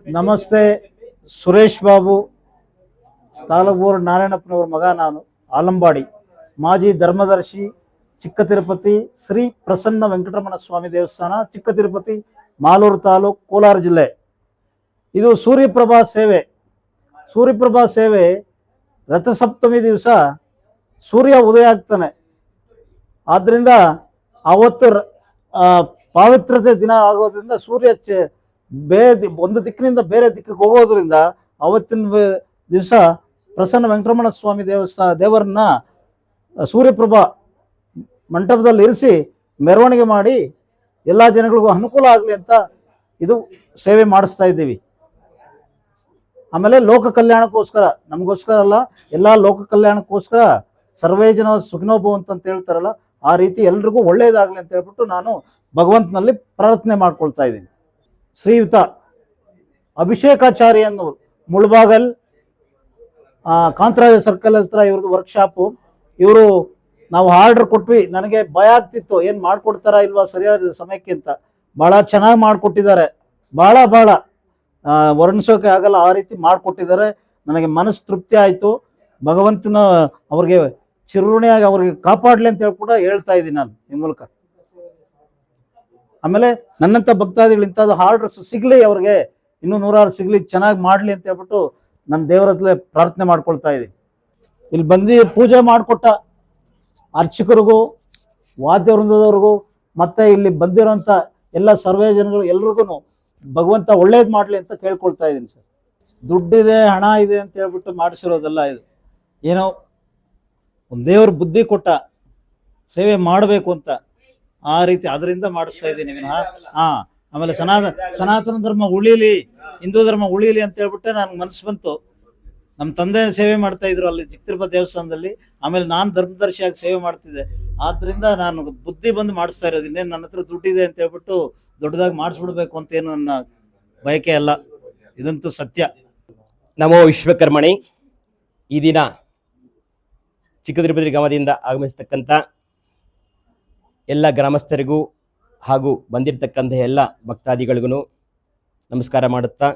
ನಮಸ್ತೆ. ಸುರೇಶ್ ಬಾಬು, ತಾಲೂಕೂರು ನಾರಾಯಣಪ್ಪನವ್ರ ಮಗ. ನಾನು ಆಲಂಬಾಡಿ ಮಾಜಿ ಧರ್ಮದರ್ಶಿ, ಚಿಕ್ಕ ತಿರುಪತಿ ಶ್ರೀ ಪ್ರಸನ್ನ ವೆಂಕಟರಮಣ ಸ್ವಾಮಿ ದೇವಸ್ಥಾನ, ಚಿಕ್ಕ ತಿರುಪತಿ, ಮಾಲೂರು ತಾಲೂಕು, ಕೋಲಾರ ಜಿಲ್ಲೆ. ಇದು ಸೂರ್ಯಪ್ರಭಾ ಸೇವೆ. ಸೂರ್ಯಪ್ರಭಾ ಸೇವೆ ರಥಸಪ್ತಮಿ ದಿವಸ ಸೂರ್ಯ ಉದಯ ಆಗ್ತಾನೆ. ಆದ್ದರಿಂದ ಅವತ್ತು ಪಾವಿತ್ರತೆ ದಿನ ಆಗೋದ್ರಿಂದ ಸೂರ್ಯ ಒಂದು ದಿಕ್ಕಿನಿಂದ ಬೇರೆ ದಿಕ್ಕಿಗೆ ಹೋಗೋದ್ರಿಂದ ಅವತ್ತಿನ ದಿವಸ ಪ್ರಸನ್ನ ವೆಂಕಟರಮಣ ಸ್ವಾಮಿ ದೇವರನ್ನ ಸೂರ್ಯಪ್ರಭಾ ಮಂಟಪದಲ್ಲಿ ಇರಿಸಿ ಮೆರವಣಿಗೆ ಮಾಡಿ ಎಲ್ಲ ಜನಗಳಿಗೂ ಅನುಕೂಲ ಆಗಲಿ ಅಂತ ಇದು ಸೇವೆ ಮಾಡಿಸ್ತಾ ಇದ್ದೀವಿ. ಆಮೇಲೆ ಲೋಕ ಕಲ್ಯಾಣಕ್ಕೋಸ್ಕರ, ನಮಗೋಸ್ಕರ ಅಲ್ಲ, ಎಲ್ಲ ಲೋಕ ಕಲ್ಯಾಣಕ್ಕೋಸ್ಕರ ಸರ್ವೇ ಜನ ಸುಖಿನೋ ಭವಂತು ಅಂತ ಹೇಳ್ತಾರಲ್ಲ, ಆ ರೀತಿ ಎಲ್ರಿಗೂ ಒಳ್ಳೆಯದಾಗಲಿ ಅಂತ ಹೇಳ್ಬಿಟ್ಟು ನಾನು ಭಗವಂತನಲ್ಲಿ ಪ್ರಾರ್ಥನೆ ಮಾಡ್ಕೊಳ್ತಾ ಇದ್ದೀನಿ. ಶ್ರೀಯುತ ಅಭಿಷೇಕಾಚಾರ್ಯ ಅನ್ನೋರು, ಮುಳಬಾಗಲ್ ಕಾಂತರಾಜ ಸರ್ಕಲ್ ಹತ್ರ ಇವ್ರದ್ದು ವರ್ಕ್ಶಾಪು. ಇವರು ನಾವು ಆರ್ಡರ್ ಕೊಟ್ವಿ, ನನಗೆ ಭಯ ಆಗ್ತಿತ್ತು ಏನು ಮಾಡಿಕೊಡ್ತಾರಾ ಇಲ್ವಾ ಸರಿಯಾದ ಸಮಯಕ್ಕೆ ಅಂತ. ಭಾಳ ಚೆನ್ನಾಗಿ ಮಾಡಿಕೊಟ್ಟಿದ್ದಾರೆ. ಭಾಳ ವರ್ಣಿಸೋಕೆ ಆಗಲ್ಲ, ಆ ರೀತಿ ಮಾಡಿಕೊಟ್ಟಿದ್ದಾರೆ. ನನಗೆ ಮನಸ್ಸು ತೃಪ್ತಿ ಆಯಿತು. ಭಗವಂತನ ಅವ್ರಿಗೆ ಚಿರುಣಿಯಾಗಿ ಅವ್ರಿಗೆ ಕಾಪಾಡಲಿ ಅಂತ ಹೇಳಿ ಕೂಡ ಹೇಳ್ತಾ ಇದ್ದೀನಿ ನಾನು ಈ ಮೂಲಕ. ಆಮೇಲೆ ನನ್ನಂಥ ಭಕ್ತಾದಿಗಳು ಇಂಥದ್ದು ಆರ್ಡರ್ಸ್ ಸಿಗಲಿ, ಅವ್ರಿಗೆ ಇನ್ನೂ 100 ಸಿಗಲಿ, ಚೆನ್ನಾಗಿ ಮಾಡಲಿ ಅಂತ ಹೇಳ್ಬಿಟ್ಟು ನನ್ನ ದೇವರ ಹತ್ರ ಪ್ರಾರ್ಥನೆ ಮಾಡ್ಕೊಳ್ತಾ ಇದ್ದೀನಿ. ಇಲ್ಲಿ ಬಂದು ಪೂಜೆ ಮಾಡಿಕೊಟ್ಟ ಅರ್ಚಕರಿಗೂ, ವಾದ್ಯ ವೃಂದದವ್ರಿಗೂ, ಮತ್ತು ಇಲ್ಲಿ ಬಂದಿರೋಂಥ ಎಲ್ಲ ಸರ್ವೇ ಜನಗಳು ಎಲ್ರಿಗೂ ಭಗವಂತ ಒಳ್ಳೇದು ಮಾಡಲಿ ಅಂತ ಕೇಳ್ಕೊಳ್ತಾ ಇದ್ದೀನಿ ಸರ್. ದುಡ್ಡಿದೆ, ಹಣ ಇದೆ ಅಂತ ಹೇಳ್ಬಿಟ್ಟು ಮಾಡಿಸಿರೋದಲ್ಲ ಇದು. ಏನೋ ಒಂದು ದೇವ್ರ ಬುದ್ಧಿ ಕೊಟ್ಟ ಸೇವೆ ಮಾಡಬೇಕು ಅಂತ, ಆ ರೀತಿ ಅದರಿಂದ ಮಾಡಿಸ್ತಾ ಇದ್ದೀನಿ ವಿನಃ. ಆಮೇಲೆ ಸನಾತನ ಧರ್ಮ ಉಳಿಲಿ, ಹಿಂದೂ ಧರ್ಮ ಉಳಿಲಿ ಅಂತ ಹೇಳ್ಬಿಟ್ಟೆ ನನಗೆ ಮನಸ್ಸು ಬಂತು. ನಮ್ಮ ತಂದೆ ಸೇವೆ ಮಾಡ್ತಾ ಇದ್ರು ಅಲ್ಲಿ ಚಿಕ್ಕ ತಿರುಪತಿ ದೇವಸ್ಥಾನದಲ್ಲಿ. ಆಮೇಲೆ ನಾನು ಧರ್ಮದರ್ಶಿಯಾಗಿ ಸೇವೆ ಮಾಡ್ತಿದ್ದೆ. ಆದ್ದರಿಂದ ನಾನು ಬುದ್ಧಿ ಬಂದು ಮಾಡಿಸ್ತಾ ಇರೋದು. ಇನ್ನೇನು ನನ್ನ ಹತ್ರ ದುಡ್ಡಿದೆ ಅಂತ ಹೇಳ್ಬಿಟ್ಟು ದೊಡ್ಡದಾಗಿ ಮಾಡಿಸ್ಬಿಡ್ಬೇಕು ಅಂತ ಏನು ನನ್ನ ಬಯಕೆ ಅಲ್ಲ. ಇದಂತೂ ಸತ್ಯ. ನಮೋ ವಿಶ್ವಕರ್ಮಣಿ. ಈ ದಿನ ಚಿಕ್ಕ ತಿರುಪತಿ ಗ್ರಾಮದಿಂದ ಆಗಮಿಸತಕ್ಕಂಥ ಎಲ್ಲ ಗ್ರಾಮಸ್ಥರಿಗೂ ಹಾಗೂ ಬಂದಿರತಕ್ಕಂಥ ಎಲ್ಲ ಭಕ್ತಾದಿಗಳಿಗೂ ನಮಸ್ಕಾರ ಮಾಡುತ್ತಾ,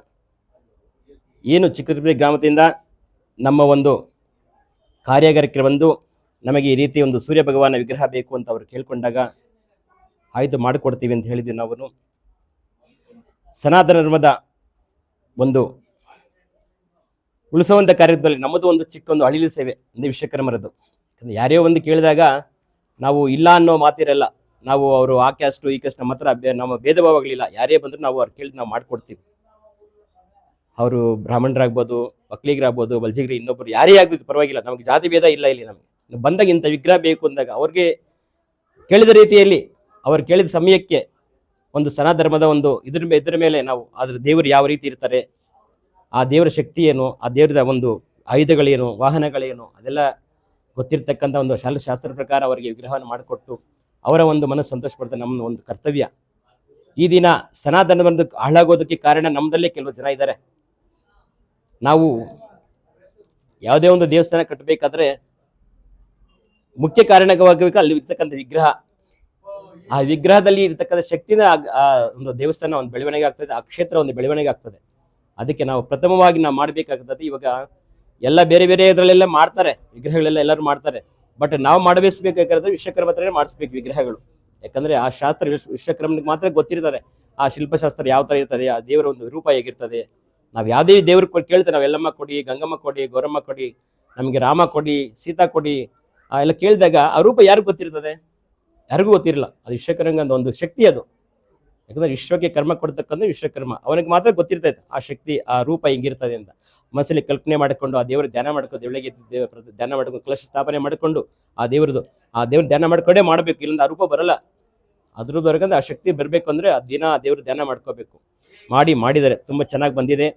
ಏನು ಚಿಕ್ಕ ತಿರುಪತಿ ಗ್ರಾಮದಿಂದ ನಮ್ಮ ಒಂದು ಕಾರ್ಯಾಗಾರಕ್ಕೆ ಬಂದು ನಮಗೆ ಈ ರೀತಿ ಒಂದು ಸೂರ್ಯ ಭಗವಾನ ವಿಗ್ರಹ ಬೇಕು ಅಂತ ಅವರು ಕೇಳ್ಕೊಂಡಾಗ ಆಯ್ತು ಮಾಡಿಕೊಡ್ತೀವಿ ಅಂತ ಹೇಳಿದ್ವಿ. ನಾವು ಸನಾತನ ಧರ್ಮದ ಒಂದು ಉಳಿಸುವಂಥ ಕಾರ್ಯದಲ್ಲಿ ನಮ್ಮದು ಒಂದು ಚಿಕ್ಕ ಒಂದು ಅಳಿಲು ಸೇವೆ ಅಂದರೆ ವಿಶ್ವಕರ್ಮರದ್ದು. ಯಾರೇ ಒಂದು ಕೇಳಿದಾಗ ನಾವು ಇಲ್ಲ ಅನ್ನೋ ಮಾತಿರಲ್ಲ. ನಾವು ಅವರು ಆ ಕ್ಯಾಸ್ಟು ಈ ಕ್ಯಾಸ್ಟ್ ನಮ್ಮ ಹತ್ರ ನಮ್ಮ ಭೇದ ಭಾವಗಳಿಲ್ಲ. ಯಾರೇ ಬಂದರೂ ನಾವು ಅವ್ರು ಕೇಳಿದ್ ನಾವು ಮಾಡಿಕೊಡ್ತೀವಿ. ಅವರು ಬ್ರಾಹ್ಮಣರಾಗ್ಬೋದು, ಒಕ್ಕಲಿಗರಾಗ್ಬೋದು, ಬಲ್ಜಿಗರಿ, ಇನ್ನೊಬ್ಬರು ಯಾರೇ ಆಗಬೇಕು ಪರವಾಗಿಲ್ಲ, ನಮಗೆ ಜಾತಿ ಭೇದ ಇಲ್ಲ. ಇಲ್ಲಿ ನಮಗೆ ಬಂದಾಗ ಇಂಥ ವಿಗ್ರಹ ಬೇಕು ಅಂದಾಗ ಅವ್ರಿಗೆ ಕೇಳಿದ ರೀತಿಯಲ್ಲಿ ಅವ್ರು ಕೇಳಿದ ಸಮಯಕ್ಕೆ ಒಂದು ಸನಾತನ ಧರ್ಮದ ಒಂದು ಇದ್ರ ಮೇಲೆ ನಾವು ಅದ್ರ ದೇವರು ಯಾವ ರೀತಿ ಇರ್ತಾರೆ, ಆ ದೇವರ ಶಕ್ತಿ ಏನು, ಆ ದೇವರದ ಒಂದು ಆಯುಧಗಳೇನು, ವಾಹನಗಳೇನು, ಅದೆಲ್ಲ ಗೊತ್ತಿರ್ತಕ್ಕಂಥ ಒಂದು ಶಾಸ್ತ್ರ ಪ್ರಕಾರ ಅವರಿಗೆ ವಿಗ್ರಹವನ್ನು ಮಾಡಿಕೊಟ್ಟು ಅವರ ಒಂದು ಮನಸ್ಸು ಸಂತೋಷ ಪಡ್ತಾರೆ. ನಮ್ಮ ಒಂದು ಕರ್ತವ್ಯ. ಈ ದಿನ ಸನಾತನ ಒಂದು ಹಾಳಾಗೋದಕ್ಕೆ ಕಾರಣ ನಮ್ಮದಲ್ಲೇ ಕೆಲವು ಜನ ಇದ್ದಾರೆ. ನಾವು ಯಾವುದೇ ಒಂದು ದೇವಸ್ಥಾನ ಕಟ್ಟಬೇಕಾದ್ರೆ ಮುಖ್ಯ ಕಾರಣವಾಗಬೇಕು ಅಲ್ಲಿ ಇರ್ತಕ್ಕಂಥ ವಿಗ್ರಹ. ಆ ವಿಗ್ರಹದಲ್ಲಿ ಇರ್ತಕ್ಕಂಥ ಶಕ್ತಿನ ಆ ಒಂದು ದೇವಸ್ಥಾನ ಒಂದು ಬೆಳವಣಿಗೆ ಆಗ್ತದೆ, ಆ ಕ್ಷೇತ್ರ ಒಂದು ಬೆಳವಣಿಗೆ ಆಗ್ತದೆ. ಅದಕ್ಕೆ ನಾವು ಪ್ರಥಮವಾಗಿ ನಾವು ಮಾಡಬೇಕಾಗ್ತದೆ. ಇವಾಗ ಎಲ್ಲ ಬೇರೆ ಬೇರೆ ಇದರಲ್ಲೆಲ್ಲ ಮಾಡ್ತಾರೆ, ವಿಗ್ರಹಗಳೆಲ್ಲ ಎಲ್ಲರೂ ಮಾಡ್ತಾರೆ. ಬಟ್ ನಾವು ಮಾಡಬೇಕಬೇಕಾದ್ರೆ ವಿಶ್ವಕರ್ಮ ಹತ್ರನೇ ಮಾಡಿಸ್ಬೇಕು ವಿಗ್ರಹಗಳು. ಯಾಕಂದ್ರೆ ಆ ಶಾಸ್ತ್ರ ವಿಶ್ವಕರ್ಮನಿಗೆ ಮಾತ್ರ ಗೊತ್ತಿರ್ತದೆ. ಆ ಶಿಲ್ಪಶಾಸ್ತ್ರ ಯಾವ ಥರ ಇರ್ತದೆ, ಆ ದೇವರ ಒಂದು ರೂಪ ಹೇಗಿರ್ತದೆ. ನಾವು ಯಾವುದೇ ದೇವ್ರಿಗೆ ಕೇಳ್ತೇವೆ, ನಾವು ಎಲ್ಲಮ್ಮ ಕೊಡಿ, ಗಂಗಮ್ಮ ಕೊಡಿ, ಗೌರಮ್ಮ ಕೊಡಿ, ನಮಗೆ ರಾಮ ಕೊಡಿ, ಸೀತಾ ಕೊಡಿ ಎಲ್ಲ ಕೇಳಿದಾಗ ಆ ರೂಪ ಯಾರಿಗೂ ಗೊತ್ತಿರ್ತದೆ? ಯಾರಿಗೂ ಗೊತ್ತಿರಲ್ಲ. ಅದು ವಿಶ್ವಕರ್ಮಂಗ ಒಂದು ಶಕ್ತಿ ಅದು. ಯಾಕಂದ್ರೆ ವಿಶ್ವಕ್ಕೆ ಕರ್ಮ ಕೊಡ್ತಕ್ಕಂಥ ವಿಶ್ವಕರ್ಮ, ಅವನಿಗೆ ಮಾತ್ರ ಗೊತ್ತಿರ್ತೈತೆ ಆ ಶಕ್ತಿ, ಆ ರೂಪ ಹಿಂಗಿರ್ತದೆ ಅಂತ. ಮನಸ್ಸಲ್ಲಿ ಕಲ್ಪನೆ ಮಾಡಿಕೊಂಡು ಆ ದೇವರು ಧ್ಯಾನ ಮಾಡ್ಕೊಂಡು, ದೇವಳಿಗೆ ಧ್ಯಾನ ಮಾಡ್ಕೊಂಡು, ಕಲಶ ಸ್ಥಾಪನೆ ಮಾಡಿಕೊಂಡು ಆ ದೇವ್ರ ಧ್ಯಾನ ಮಾಡ್ಕೊಂಡೇ ಮಾಡಬೇಕು. ಇಲ್ಲಿಂದ ಆ ರೂಪ ಬರಲ್ಲ. ಅದ್ರ ಬರ್ಕಂದ್ರೆ ಆ ಶಕ್ತಿ ಬರಬೇಕು ಅಂದರೆ ಆ ದಿನ ಆ ದೇವ್ರ ಧ್ಯಾನ ಮಾಡ್ಕೋಬೇಕು. ಮಾಡಿದ್ದಾರೆ, ತುಂಬ ಚೆನ್ನಾಗಿ ಬಂದಿದೆ.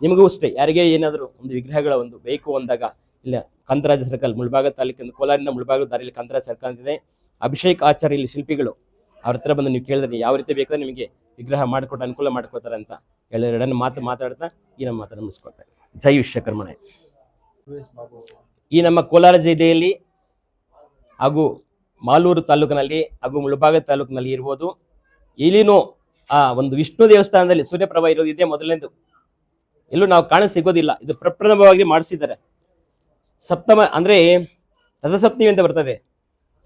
ನಿಮಗೂ ಅಷ್ಟೇ, ಯಾರಿಗೇ ಏನಾದರೂ ಒಂದು ವಿಗ್ರಹಗಳ ಒಂದು ಬೇಕು ಅಂದಾಗ ಇಲ್ಲ ಕಾಂತರಾಜ ಸರ್ಕಲ್, ಮುಳಬಾಗ ತಾಲೂಕಿನ, ಕೋಲಾರಿಂದ ಮುಳಬಾಗ ದಾರಿಯಲ್ಲಿ ಕಾಂತರಾಜ ಸರ್ಕಲ್ ಅಂತಿದೆ. ಅಭಿಷೇಕ್ ಆಚಾರ್ಯ ಇಲ್ಲಿ ಶಿಲ್ಪಿಗಳು, ಅವ್ರ ಹತ್ರ ಬಂದು ನೀವು ಕೇಳಿದ್ರೆ ಯಾವ ರೀತಿ ಬೇಕಾದ್ರೆ ನಿಮಗೆ ವಿಗ್ರಹ ಮಾಡಿಕೊಟ್ಟು ಅನುಕೂಲ ಮಾಡ್ಕೊಡ್ತಾರೆ ಅಂತ ಎರಡನ್ನು ಮಾತಾಡ್ತಾ ಈ ನಮ್ಮ ಮಾತನ್ನು ಮುಗಿಸ್ಕೊಳ್ತಾರೆ. ಜೈ ವಿಶ್ವಕರ್ಮಣೆ. ಈ ನಮ್ಮ ಕೋಲಾರ ಜಿಲ್ಲೆಯಲ್ಲಿ ಹಾಗೂ ಮಾಲೂರು ತಾಲೂಕಿನಲ್ಲಿ ಹಾಗೂ ಮುಳಬಾಗ ತಾಲೂಕಿನಲ್ಲಿ ಇರ್ಬೋದು. ಇಲ್ಲಿನೂ ಆ ಒಂದು ವಿಷ್ಣು ದೇವಸ್ಥಾನದಲ್ಲಿ ಸೂರ್ಯಪ್ರಭಾ ಇರೋದು ಇದೆ ಮೊದಲನೇದು. ಎಲ್ಲೂ ನಾವು ಕಾಣ ಸಿಗೋದಿಲ್ಲ. ಇದು ಪ್ರಪ್ರಥಮವಾಗಿ ಮಾಡಿಸಿದ್ದಾರೆ. ಸಪ್ತಮ ಅಂದ್ರೆ ರಥಸಪ್ತಮಿ ಅಂತ ಬರ್ತದೆ.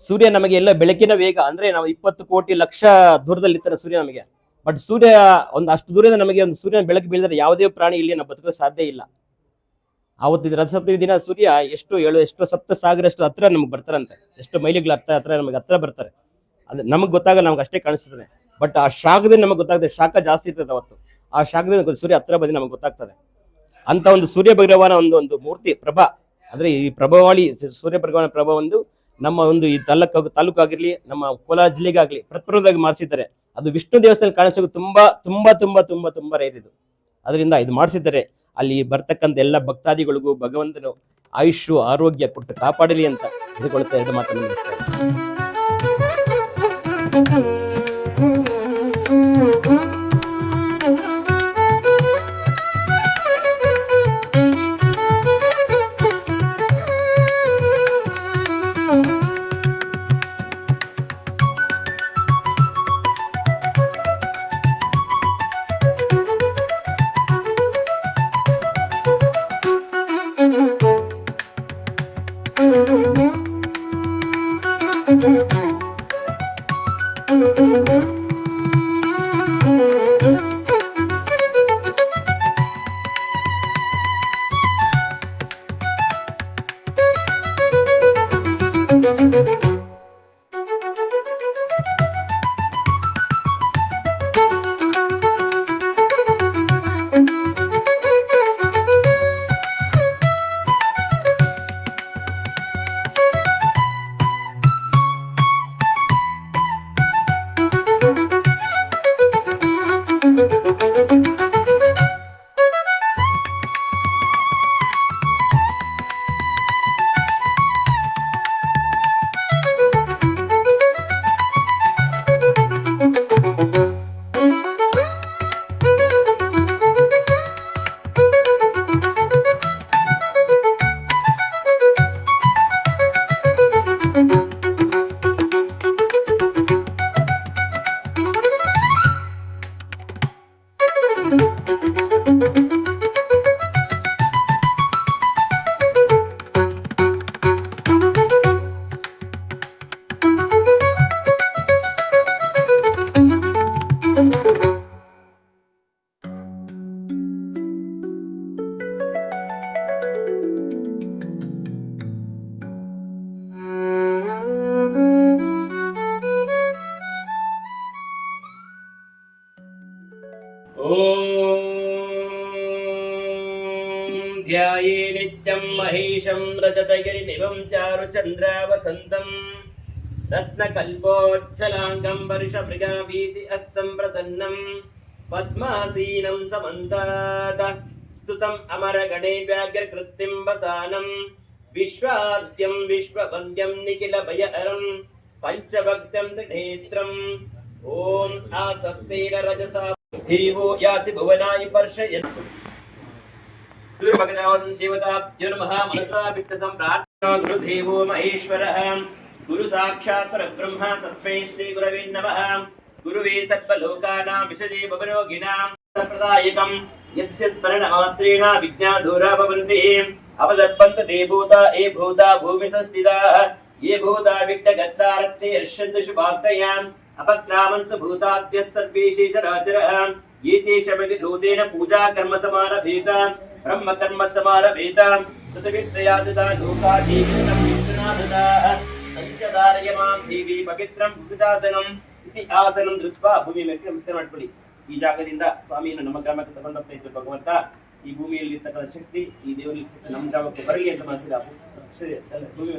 ಸೂರ್ಯ ನಮಗೆ ಎಲ್ಲ ಬೆಳಕಿನ ವೇಗ ಅಂದ್ರೆ ನಾವು 20 ಕೋಟಿ ಲಕ್ಷ ದೂರದಲ್ಲಿ ಇರ್ತಾನೆ ಸೂರ್ಯ ನಮಗೆ. ಬಟ್ ಸೂರ್ಯ ಒಂದು ಅಷ್ಟು ದೂರದಿಂದ ನಮಗೆ ಒಂದು ಸೂರ್ಯನ ಬೆಳಕು ಬೀಳಿದ್ರೆ ಯಾವುದೇ ಪ್ರಾಣಿ ಇಲ್ಲಿ ನಾವು ಬದುಕೋಕೆ ಸಾಧ್ಯ ಇಲ್ಲ. ಆವತ್ತು ರಥಸಪ್ತಮಿ ದಿನ ಸೂರ್ಯ ಎಷ್ಟು ಸಪ್ತ ಸಾಗರಷ್ಟು ಹತ್ರ ನಮ್ಗೆ ಬರ್ತಾರಂತೆ, ಎಷ್ಟು ಮೈಲಿಗಳ ಹತ್ರ ನಮಗೆ ಹತ್ರ ಬರ್ತಾರೆ. ಅದು ನಮಗೆ ಗೊತ್ತಾಗಲ್ಲ, ನಮ್ಗೆ ಅಷ್ಟೇ ಕಾಣಿಸ್ತದೆ. ಬಟ್ ಆ ಶಾಖದಿಂದ ನಮಗೆ ಗೊತ್ತಾಗ್ತದೆ, ಶಾಖ ಜಾಸ್ತಿ ಇರ್ತದೆ ಅವತ್ತು. ಆ ಶಾಖದಿಂದ ಸೂರ್ಯ ಹತ್ರ ಬಂದು ನಮಗೆ ಗೊತ್ತಾಗ್ತದೆ. ಅಂತ ಒಂದು ಸೂರ್ಯ ಭಗವಾನ ಒಂದು ಮೂರ್ತಿ ಪ್ರಭಾ ಅಂದ್ರೆ ಈ ಪ್ರಭಾವಳಿ ಸೂರ್ಯ ಭಗವಾನ ಪ್ರಭಾ ಒಂದು ನಮ್ಮ ಒಂದು ಈ ತಾಲೂಕು ಆಗಿರ್ಲಿ, ನಮ್ಮ ಕೋಲಾರ ಜಿಲ್ಲೆಗಾಗ್ಲಿ ಪ್ರಪ್ರಥಮವಾಗಿ ಮಾಡಿಸಿದ್ದಾರೆ. ಅದು ವಿಷ್ಣು ದೇವಸ್ಥಾನ ಕಾಣಿಸೋದು ತುಂಬಾ ತುಂಬಾ ತುಂಬಾ ತುಂಬಾ ತುಂಬಾ ರೇರ್ ಇದು. ಅದರಿಂದ ಇದು ಮಾಡಿಸಿದ್ದಾರೆ. ಅಲ್ಲಿ ಬರ್ತಕ್ಕಂಥ ಎಲ್ಲ ಭಕ್ತಾದಿಗಳಿಗೂ ಭಗವಂತನು ಆಯುಷ್ಯು ಆರೋಗ್ಯ ಕೊಟ್ಟು ಕಾಪಾಡಲಿ ಅಂತ ಹೇಳ್ಕೊಳ್ತಾ 2 ಮಾತನ್ನು ಮುಗಿಸ್ತಾರೆ. ध्याये नित्यं महेशं रजतगिरिनिभं चारुचन्द्रावसन्तं रत्नकल्पोच्छलाङ्गं वर्षमृगावीति अस्तं प्रसन्नं पद्मासीनं समन्तात् स्तुतम् अमरगणे व्याघ्रकृत्तिं वसानं विश्वाद्यं विश्ववन्द्यं निखिलभयहरं पञ्चभक्तं त्रिनेत्रम् ॐ आसक्तेन रजसा देवो याति भुवनाय पर्शयन् सूर्य भगवान देवताभ्यो नमः। मनसा वित्त सम्प्रार्थना गुरुदेवो महेश्वरः गुरु साक्षात् परब्रह्म तस्मै श्री गुरवे नमः। गुरुवे सर्वलोकानां विशदे भवरोगिणां प्रदायकं यस्य स्मरणमात्रेण विघ्नाः भवन्ति अवदर्पन्त देवभूता ये भूता भूमिसंस्थिताः ये भूता विघ्नगर्तारत्ते हर्षन्तु शुभाप्तयाम् अपक्रामन्तु भूताद्यः सर्वेषु चराचरः ये तेषामविरोधेन पूजा कर्म समारभेत ब्रह्म कर्म समारभेत तद्विद्या ददा लोकाधीनं विष्णुनाथः पंचदारयमां देवी पवित्रं भूतासनम् इति आसनं धृत्वा ಭೂಮಿ ಮೇಲೆ ನಮಸ್ಕಾರ ಮಾಡ್ಕೊಳ್ಳಿ. ಈ ಜಾಗದಿಂದ ಸ್ವಾಮಿಯನ್ನು ನಮ್ಮ ಗ್ರಾಮಕ್ಕೆ ತಗೊಂಡು ಹೋಗ್ತಾ ಇದ್ದು ಭಗವಂತ ಈ ಭೂಮಿಯಲ್ಲಿ ಇರ್ತಕ್ಕಂಥ ಶಕ್ತಿ ಈ ದೇವರಲ್ಲಿ ನಮ್ಮ ಗ್ರಾಮಕ್ಕೆ ಬರಲಿ ಅಂತ ಮನಸ್ಸಿದ ಭೂಮಿ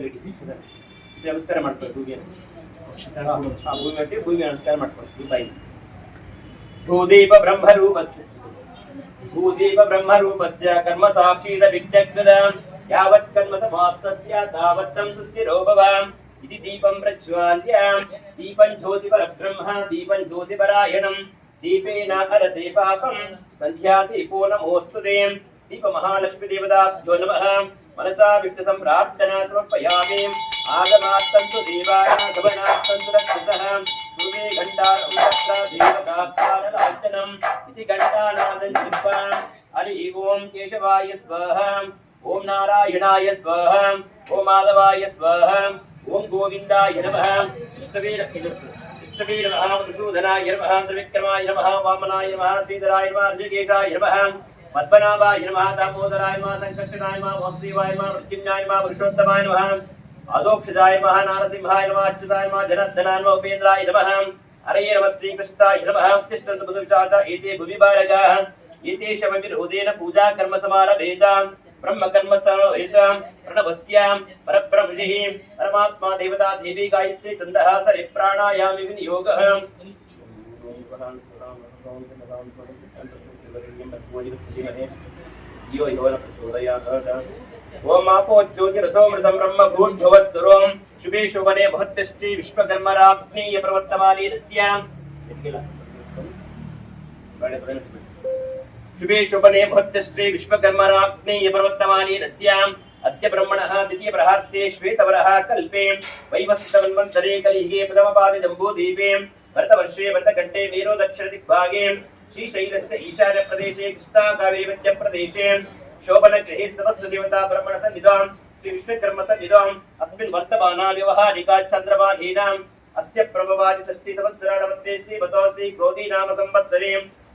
ನಮಸ್ಕಾರ ಮಾಡ್ಕೊಳ್ಳಿ. ಭೂಮಿ ನಮಸ್ಕಾರ ಮಾಡ್ಕೊಳ್ಳಿ. ರೂಪಾಯಿ ಭೂದೇವ ಬ್ರಹ್ಮರೂಪಸ್ಯ ಕರ್ಮ ಸಾಕ್ಷೀದ ವಿದ್ಯಕ್ಷದ ಯಾವತ್ ಕರ್ಮ ಸಮಾಪ್ತಸ್ಯ ತಾವತ್ತಂ ಸುತ್ತಿರೋ ಭವ इति दीपं प्रज्वाल्य दीपं ज्योति परब्रह्म दीपं ज्योति परायणं दीपेन हरते पापं संध्यादीपो नमोस्तुते दीप महालक्ष्मी देवताभ्यो नमः। मनसा विष्णु संप्रार्थना समर्पयामि। आगमात्तन्तु देवानां गमनात्तन्तु रक्षतः स्तुते घण्टारं तत्र देवताक्षारलाञ्छनम् इति घण्टानादं कृत्वा हरि ओं केशवाय स्वाहा ओं नारायणाय स्वाहा ओं माधवाय स्वाहा ओं गोविन्दाय नमः कृष्णवीर नमः मधुसूदनाय नमः त्रिविक्रमाय नमः वामनाय नमः श्रीधराय नमः ऋषिकेशाय नमः पद्मनाभाय नमः दामोदराय नमः संकर्षणाय नमः वासुदेवाय नमः मृत्युंजयाय नमः पुरुषोत्तमाय नमः अधोक्षजाय नमः नारसिंहाय नमः अच्युताय नमः जनार्दनाय नमः उपेन्द्राय नमः हरये नमः श्रीकृष्णाय नमः उत्तिष्ठन्तु बुधविचाचा एते भुविभारगाः एते शमविर्हुदेन पूजा कर्म समारभेतां ब्रह्म कर्म समारभेतां प्रणवस्यां परब्रह्मणिः परमात्मा देवता देवी गायत्री छन्दः सरि प्राणायामि विनियोगः ओम आपो ज्योतिरसोमृतं ब्रह्म भूर्भुवस्सुरों शुभे शोभने भवत्यष्टि विश्वकर्मराग्नेय प्रवर्तमाने तस्यां शुभे शोभने भवत्यष्टि विश्वकर्मराग्नेय प्रवर्तमाने तस्यां अद्य ब्रह्मणः द्वितीय प्रहार्ते श्वेतवरः कल्पे वैवस्वतमन्वन्तरे कलियुगे प्रथमपादे जम्बूद्वीपे भरतवर्षे भरतखण्डे मेरो दक्षिणदिग्भागे श्रीशैलस्य ईशान्यप्रदेशे कृष्णाकावेरीमध्यप्रदेशे शोभनगृहे समस्तदेवता ब्रह्मणसन्निधां श्री विश्वकर्मसन्निधाम् अस्मिन् वर्तमाना व्यवहारिका चन्द्रमाधीनाम् अस्य प्रभवादि षष्टिसहस्राणमध्ये श्रीवतो श्रीक्रोधीनाम संवत्सरे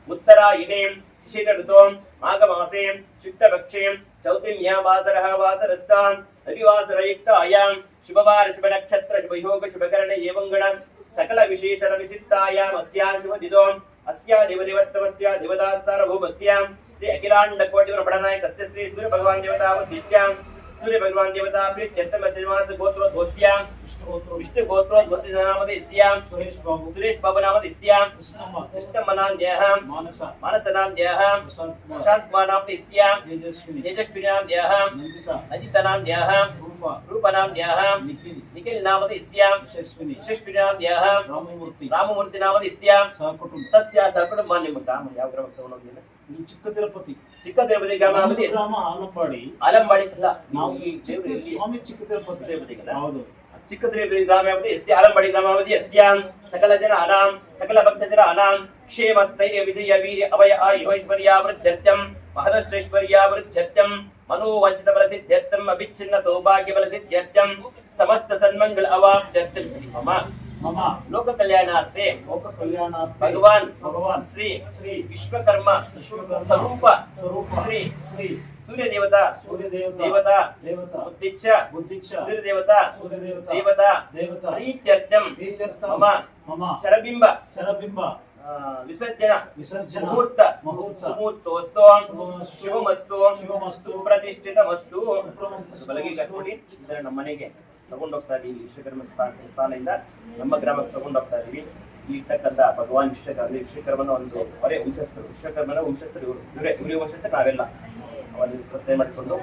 उत्तरायणे शिशिर ऋतौ माघमासे शुक्लपक्षे चौतिम्या वासरः वासरस्तां रविवासरयुक्तायां शुभवार शुभनक्षत्र शुभयोग शुभकरण एवं गण सकल विशेषण विशिष्टायाम् अस्यां शुभदिदौ अस्या देवदेवत्वस्य देवतास्तारभूमस्यां श्री अखिलांड कोटि ब्रह्मणायकस्य श्री सूर्य भगवान देवता वृत्तिच्यां सूर्य भगवान देवता प्रीत्यर्थमस्यमास गोत्रोद्भवस्यां विष्णु गोत्रोद्भवस्य नामधेयस्यां सुरेश बाबू नामधेयस्यां कृष्णमनामधेयः मानसनामधेयः शान्तमानामधेयस्यां तेजस्विनी नामधेयः नंदिता नामधेयः रूपनामधेयः निखिल नामधेयस्यां यशस्विनी नामधेयः राममूर्ति नामधेयस्यां तस्या सकुटुंबान्यमटाम ಯಾವ ಗ್ರಾಮ ತಗೊಂಡೋಗಿಲ್ಲ ಚಿಕ್ಕ ತಿರುಪತಿ ಗ್ರಾಮಾವಧಿ ಗ್ರಾಮ ಆಲಂಬಾಡಿ ಅಲ್ಲ ನಾವು ಈ ಸ್ವಾಮಿ ಚಿಕ್ಕ ತಿರುಪತಿ ಹೌದು ಚಿಕ್ಕ ತಿರುಪತಿ ಗ್ರಾಮಾವಧಿ ಎಸ್ಯ ಆಲಂಬಾಡಿ ಗ್ರಾಮಾವಧಿ ಎಸ್ಯಾಂ ಸಕಲ ಜನಾನಾಂ ಸಕಲ ಭಕ್ತಜನಾನಾಂ ಕ್ಷೇಮ ಸ್ಥೈರ್ಯ ವಿಜಯ ವೀರ್ಯ ಅಭಯ ಆಯುಷೈಶ್ವರ್ಯ ವೃದ್ಧ್ಯರ್ಥಂ ಮಹದಶ್ರೇಶ್ವರ್ಯ ವೃದ್ಧ್ಯರ್ಥಂ मनोवांछित बल सिद्ध्यर्थम अभिच्छिन्न सौभाग्य बल सिद्ध्यर्थम समस्त सन्मंगल अवाप्त्यर्थम मम लोक कल्याणार्थे भगवान श्री विश्वकर्म स्वरूप श्री सूर्य देवता बुद्धिच्छ सूर्य देवता प्रीत्यर्थम मम शरबिंब विसर्जन मुहूर्त सुमुहूर्तोस्तु शुभमस्तु सुप्रतिष्ठितमस्तु ಬಲಗಿ ಕಟ್ಟಿ ಇದರ ನಮ್ಮ ಮನೆಗೆ ತಗೊಂಡು ಹೋಗ್ತಾ ಇದೀವಿ ವಿಶ್ವಕರ್ಮ ಸ್ಥಾನದಿಂದ ನಮ್ಮ ಗ್ರಾಮಕ್ಕೆ ತಗೊಂಡು ಹೋಗ್ತಾ ಇದೀವಿ ಇರ್ತಕ್ಕಂಥ ಭಗವಾನ್ ವಿಶ್ವಕರ್ಮನ ಒಂದು ಹೊರೆ ವಂಶಸ್ಥರು ವಿಶ್ವಕರ್ಮನ ವಂಶಸ್ಥರು ಇವರೇ ವಂಶಸ್ಥರು ನಾವೆಲ್ಲ ಅವರನ್ನು ಪ್ರತ್ಯಯ ಮಾಡಿಕೊಂಡು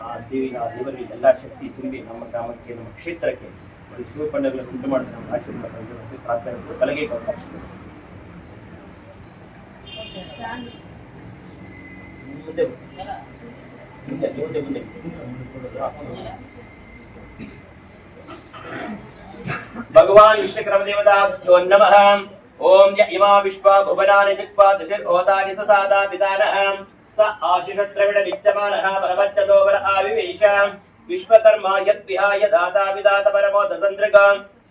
ಆ ದೇವರಿಗೆ ಎಲ್ಲ ಶಕ್ತಿ ತುಂಬಿ ನಮ್ಮ ಗ್ರಾಮಕ್ಕೆ ನಮ್ಮ ಕ್ಷೇತ್ರಕ್ಕೆ ಒಂದು ಶಿವಪಂಡಗಳನ್ನು ಉಂಟು ಮಾಡಿದ ನಮ್ಮ ಆಶೀರ್ವಾದ ಪ್ರಾರ್ಥನೆ ಬಲಗಿ ಅವಕಾಶ भगवान विश्वकर्म देवताभ्यो नमः ओम य इमा विश्वा भुवनानि जिह्वा दृशिर्भवतानि ससादा पितानः स आशिषद्रविड विद्यमानः परमच्चदोवर आविवेश विश्वकर्मा यद्विहाय दाता विदात परमो दसन्द्रगा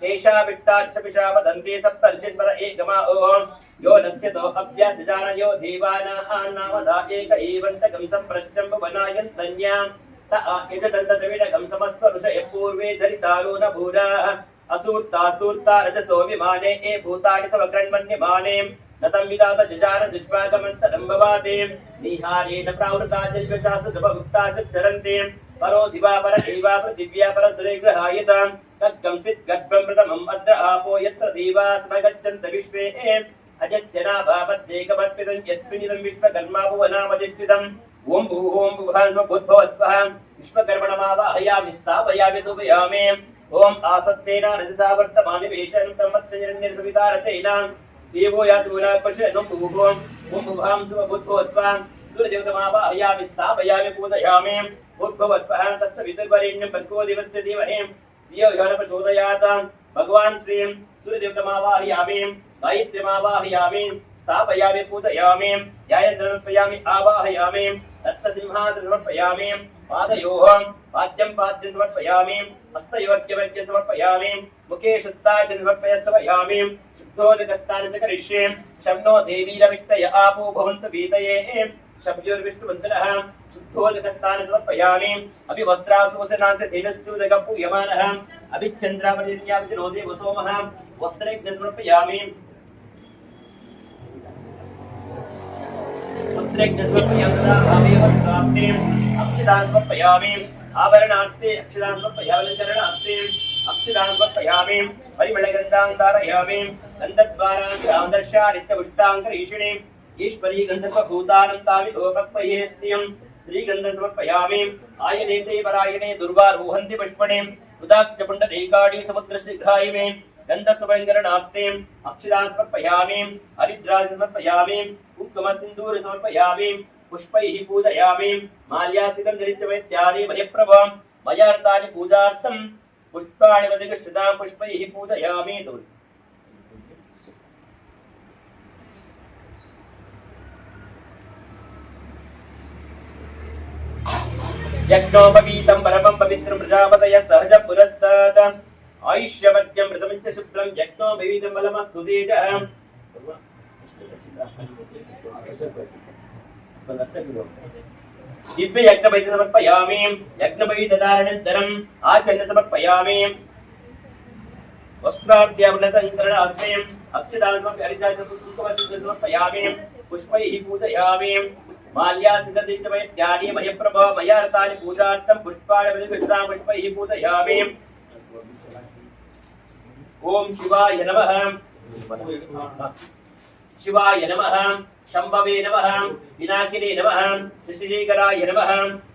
एषा विट्टाक्षपिषा वदन्ति सप्तर्षिन्वर एकमा ओम यो नस्यतो अभ्यासजानयो देवाना आन्नावधा एक एवन्तकं सम्प्रष्टं भुवनायन्तन्यां त यजदन्तद्रविडकं समस्परुषय पूर्वे धरितारो न भूराः असूर्ता रजसो विमाने ए भूतानि तव कृण्वन्यमाने नतं विदात जजार दुष्पागमन्तरं भवाते निहारेण प्रावृता जैवचासुभुक्ता चरन्ते परो दिवा पर देवा पृथिव्या पर सुरे गृहायतां तत्कंसित् गड्भं प्रथमम् अद्र आपो यत्र देवा स्मगच्छन्त विश्वे अजस्य नाभावद्देकमर्पितं यस्मिन्निदं विश्वकर्मा भुवनामधिष्ठितम् ओं भूर्भुवस्वः विश्वकर्मणमावाहयामि स्थापयामि तुभयामि ओं आसत्तेन रजसा वर्तमानिवेशनं तमत्तनिर्निर्वितारतेन देवो यातुना पश्यनं भूभुवं ओं भुभां सुभूर्भुवस्वः सूर्यदेवतमावाहयामि स्थापयामि पूजयामि भूर्भुवस्वः तस्य विदुर्वरेण्यं भर्गो देवस्य धीमहि धियो यो न प्रचोदयात् भगवान् श्रीं सूर्यदेवतमावाहयामि गायत्रीमावाहयामि स्थापयामि पूजयामि ध्यायन्द्रमर्पयामि आवाहयामि रत्नसिंहासनं समर्पयामि पादयोः पाद्यं पाद्यं समर्पयामि हस्तयोर्घ्यवर्घ्यं समर्पयामि मुखे शुद्धार्घ्यं समर्पयामि शुद्धोदकस्नानं च करिष्ये शम्नो देवीरविष्टय आपो भवन्तु वीतये शब्योर्विष्णुवन्दनः शुद्धोदकस्नानं समर्पयामि अभिवस्त्रासुवसनाञ्च धेनुस्सूदकपूयमानः अभिचन्द्रापर्जन्याविनो देवसोमः वस्त्रयज्ञं समर्पयामि अक्षदान समर्पयामि आभरणार्थे अक्षदान समर्पयामि चरणार्थे अक्षदान समर्पयामि परिमलगन्धां धारयामि गन्धद्वारां दर्शयानित्यपुष्टाङ्करीषिणे ईश्वरी गन्धर्वभूतानं तामिदोपक्वयेस्त्यं श्रीगन्धं समर्पयामि आयनेते परायणे दुर्वारोहन्ति पुष्पणे उदाक्षपुण्डरीकाडी समुद्रसिद्धायिमे गन्धस्वरङ्गरणार्थे अक्षदान समर्पयामि हरिद्राज समर्पयामि कुङ्कुमसिन्दूर समर्पयामि पुष्पैः पूजयामि माल्यासिकन्दरिचवैद्यानि मयप्रभा मयार्तानि पूजार्थं पुष्पाणि वदिकृष्यतां पुष्पैः पूजयामि यज्ञोपवीतं परमं पवित्रं प्रजापतयः सहज पुरस्तात् आयुष्यवर्ग्यं मृतमिच्च शुभ्रं यज्ञोपवीतं बलमस्तु तेजः दिव्य यज्ञपैत समर्पयामि यज्ञपैतदारणन्तरम् आचरण समर्पयामि वस्त्राद्यावनतङ्करणार्थे अक्षदानमपि हरिदासकुङ्कुमसिन्दूरं समर्पयामि पुष्पैः पूजयामि माल्यासिकन्धि च वैद्यानि मयप्रभा मयार्तानि पूजार्थं पुष्पाणि वदिकृष्यतां पुष्पैः पूजयामि ओम शिवाय नमः शिवाय नमः शंभवे नमः पिनाकिने नमः ऋषिशेखराय नमः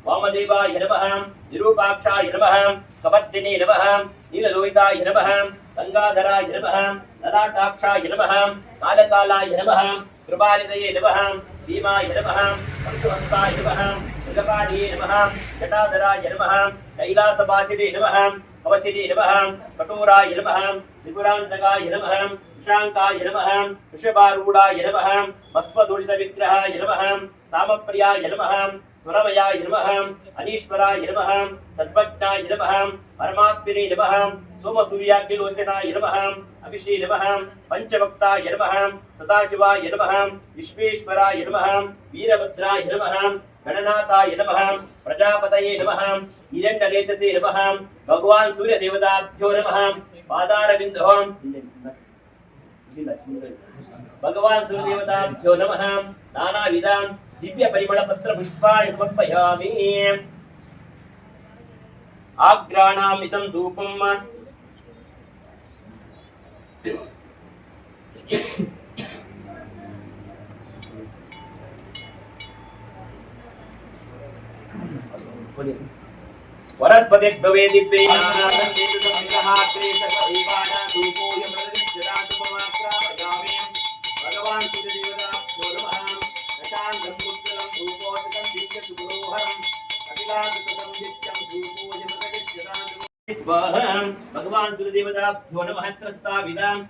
वामदेवाय नमः निरूपाक्षाय नमः कवर्दिने नमः नीललोहिताय नमः गंगाधराय नमः ललाटाक्षाय नमः कालकालाय नमः कृपानिधये नमः भीमाय नमः पंचहस्ताय नमः मृगपाणिये नमः जटाधराय नमः कैलासवासिने नमः कवचिने नमः कठोराय नमः त्रिपुरान्तकाय नमः शांकाय नमः वृषभारूढ़ाय नमः भस्मदूषितविग्रहाय नमः सामप्रियाय नमः स्वरमयाय नमः अनीश्वराय नमः सर्वज्ञाय नमः परमात्मने नमः सोमसूर्याग्निलोचनाय नमः अभिषे नमः पंचवक्ताय नमः सदाशिवाय नमः विश्वेश्वराय नमः वीरभद्राय नमः गणनाथाय नमः प्रजापतये नमः हिरण्यरेतसे नमः भगवान् सूर्यदेवताभ्यो नमः पादारविन्दो भगवान् सूर्यदेवताभ्यो नमः नानाविध दिव्य परिमल पत्र पुष्पाणि समर्पयामि आग्राणामिदं धूपम् वरस्पति भवे दिव्ये नानादं वेदं विग्रहाग्रे सर्वदेवानां धूपोय प्रदक्षिणातुपमात्रापयामि भगवान् सूर्यदेवताभ्यो नमः दशाङ्गं पुत्रं धूपोदकं दिव्यसुगोहरम् अखिलादुतं नित्यं धूपोय प्रदक्षिणातुपमात्रापयामि भगवान् सूर्यदेवताभ्यो नमः त्रस्ताविदाम्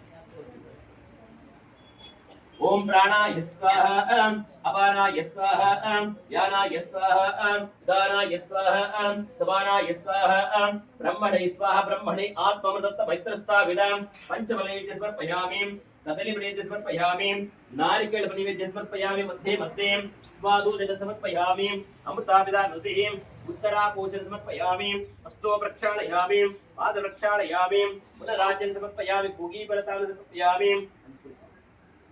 ओम प्राणाय स्वाहा अपानाय स्वाहा व्यानाय स्वाहा उदानाय स्वाहा समानाय स्वाहा ब्रह्मणे स्वाहा ब्रह्मणे आत्मामृतत्व मैत्रस्ताविदां पंचमलैद्य समर्पयामि कदलीवनैद्य समर्पयामि नारिकेलवनैद्य समर्पयामि मध्ये मध्ये स्वादूजन समर्पयामि अमृताविदानुतिः उत्तरापोषण समर्पयामि हस्तो प्रक्षालयामि पाद प्रक्षालयामि पुनराजन समर्पयामि पूगीफलतां समर्पयामि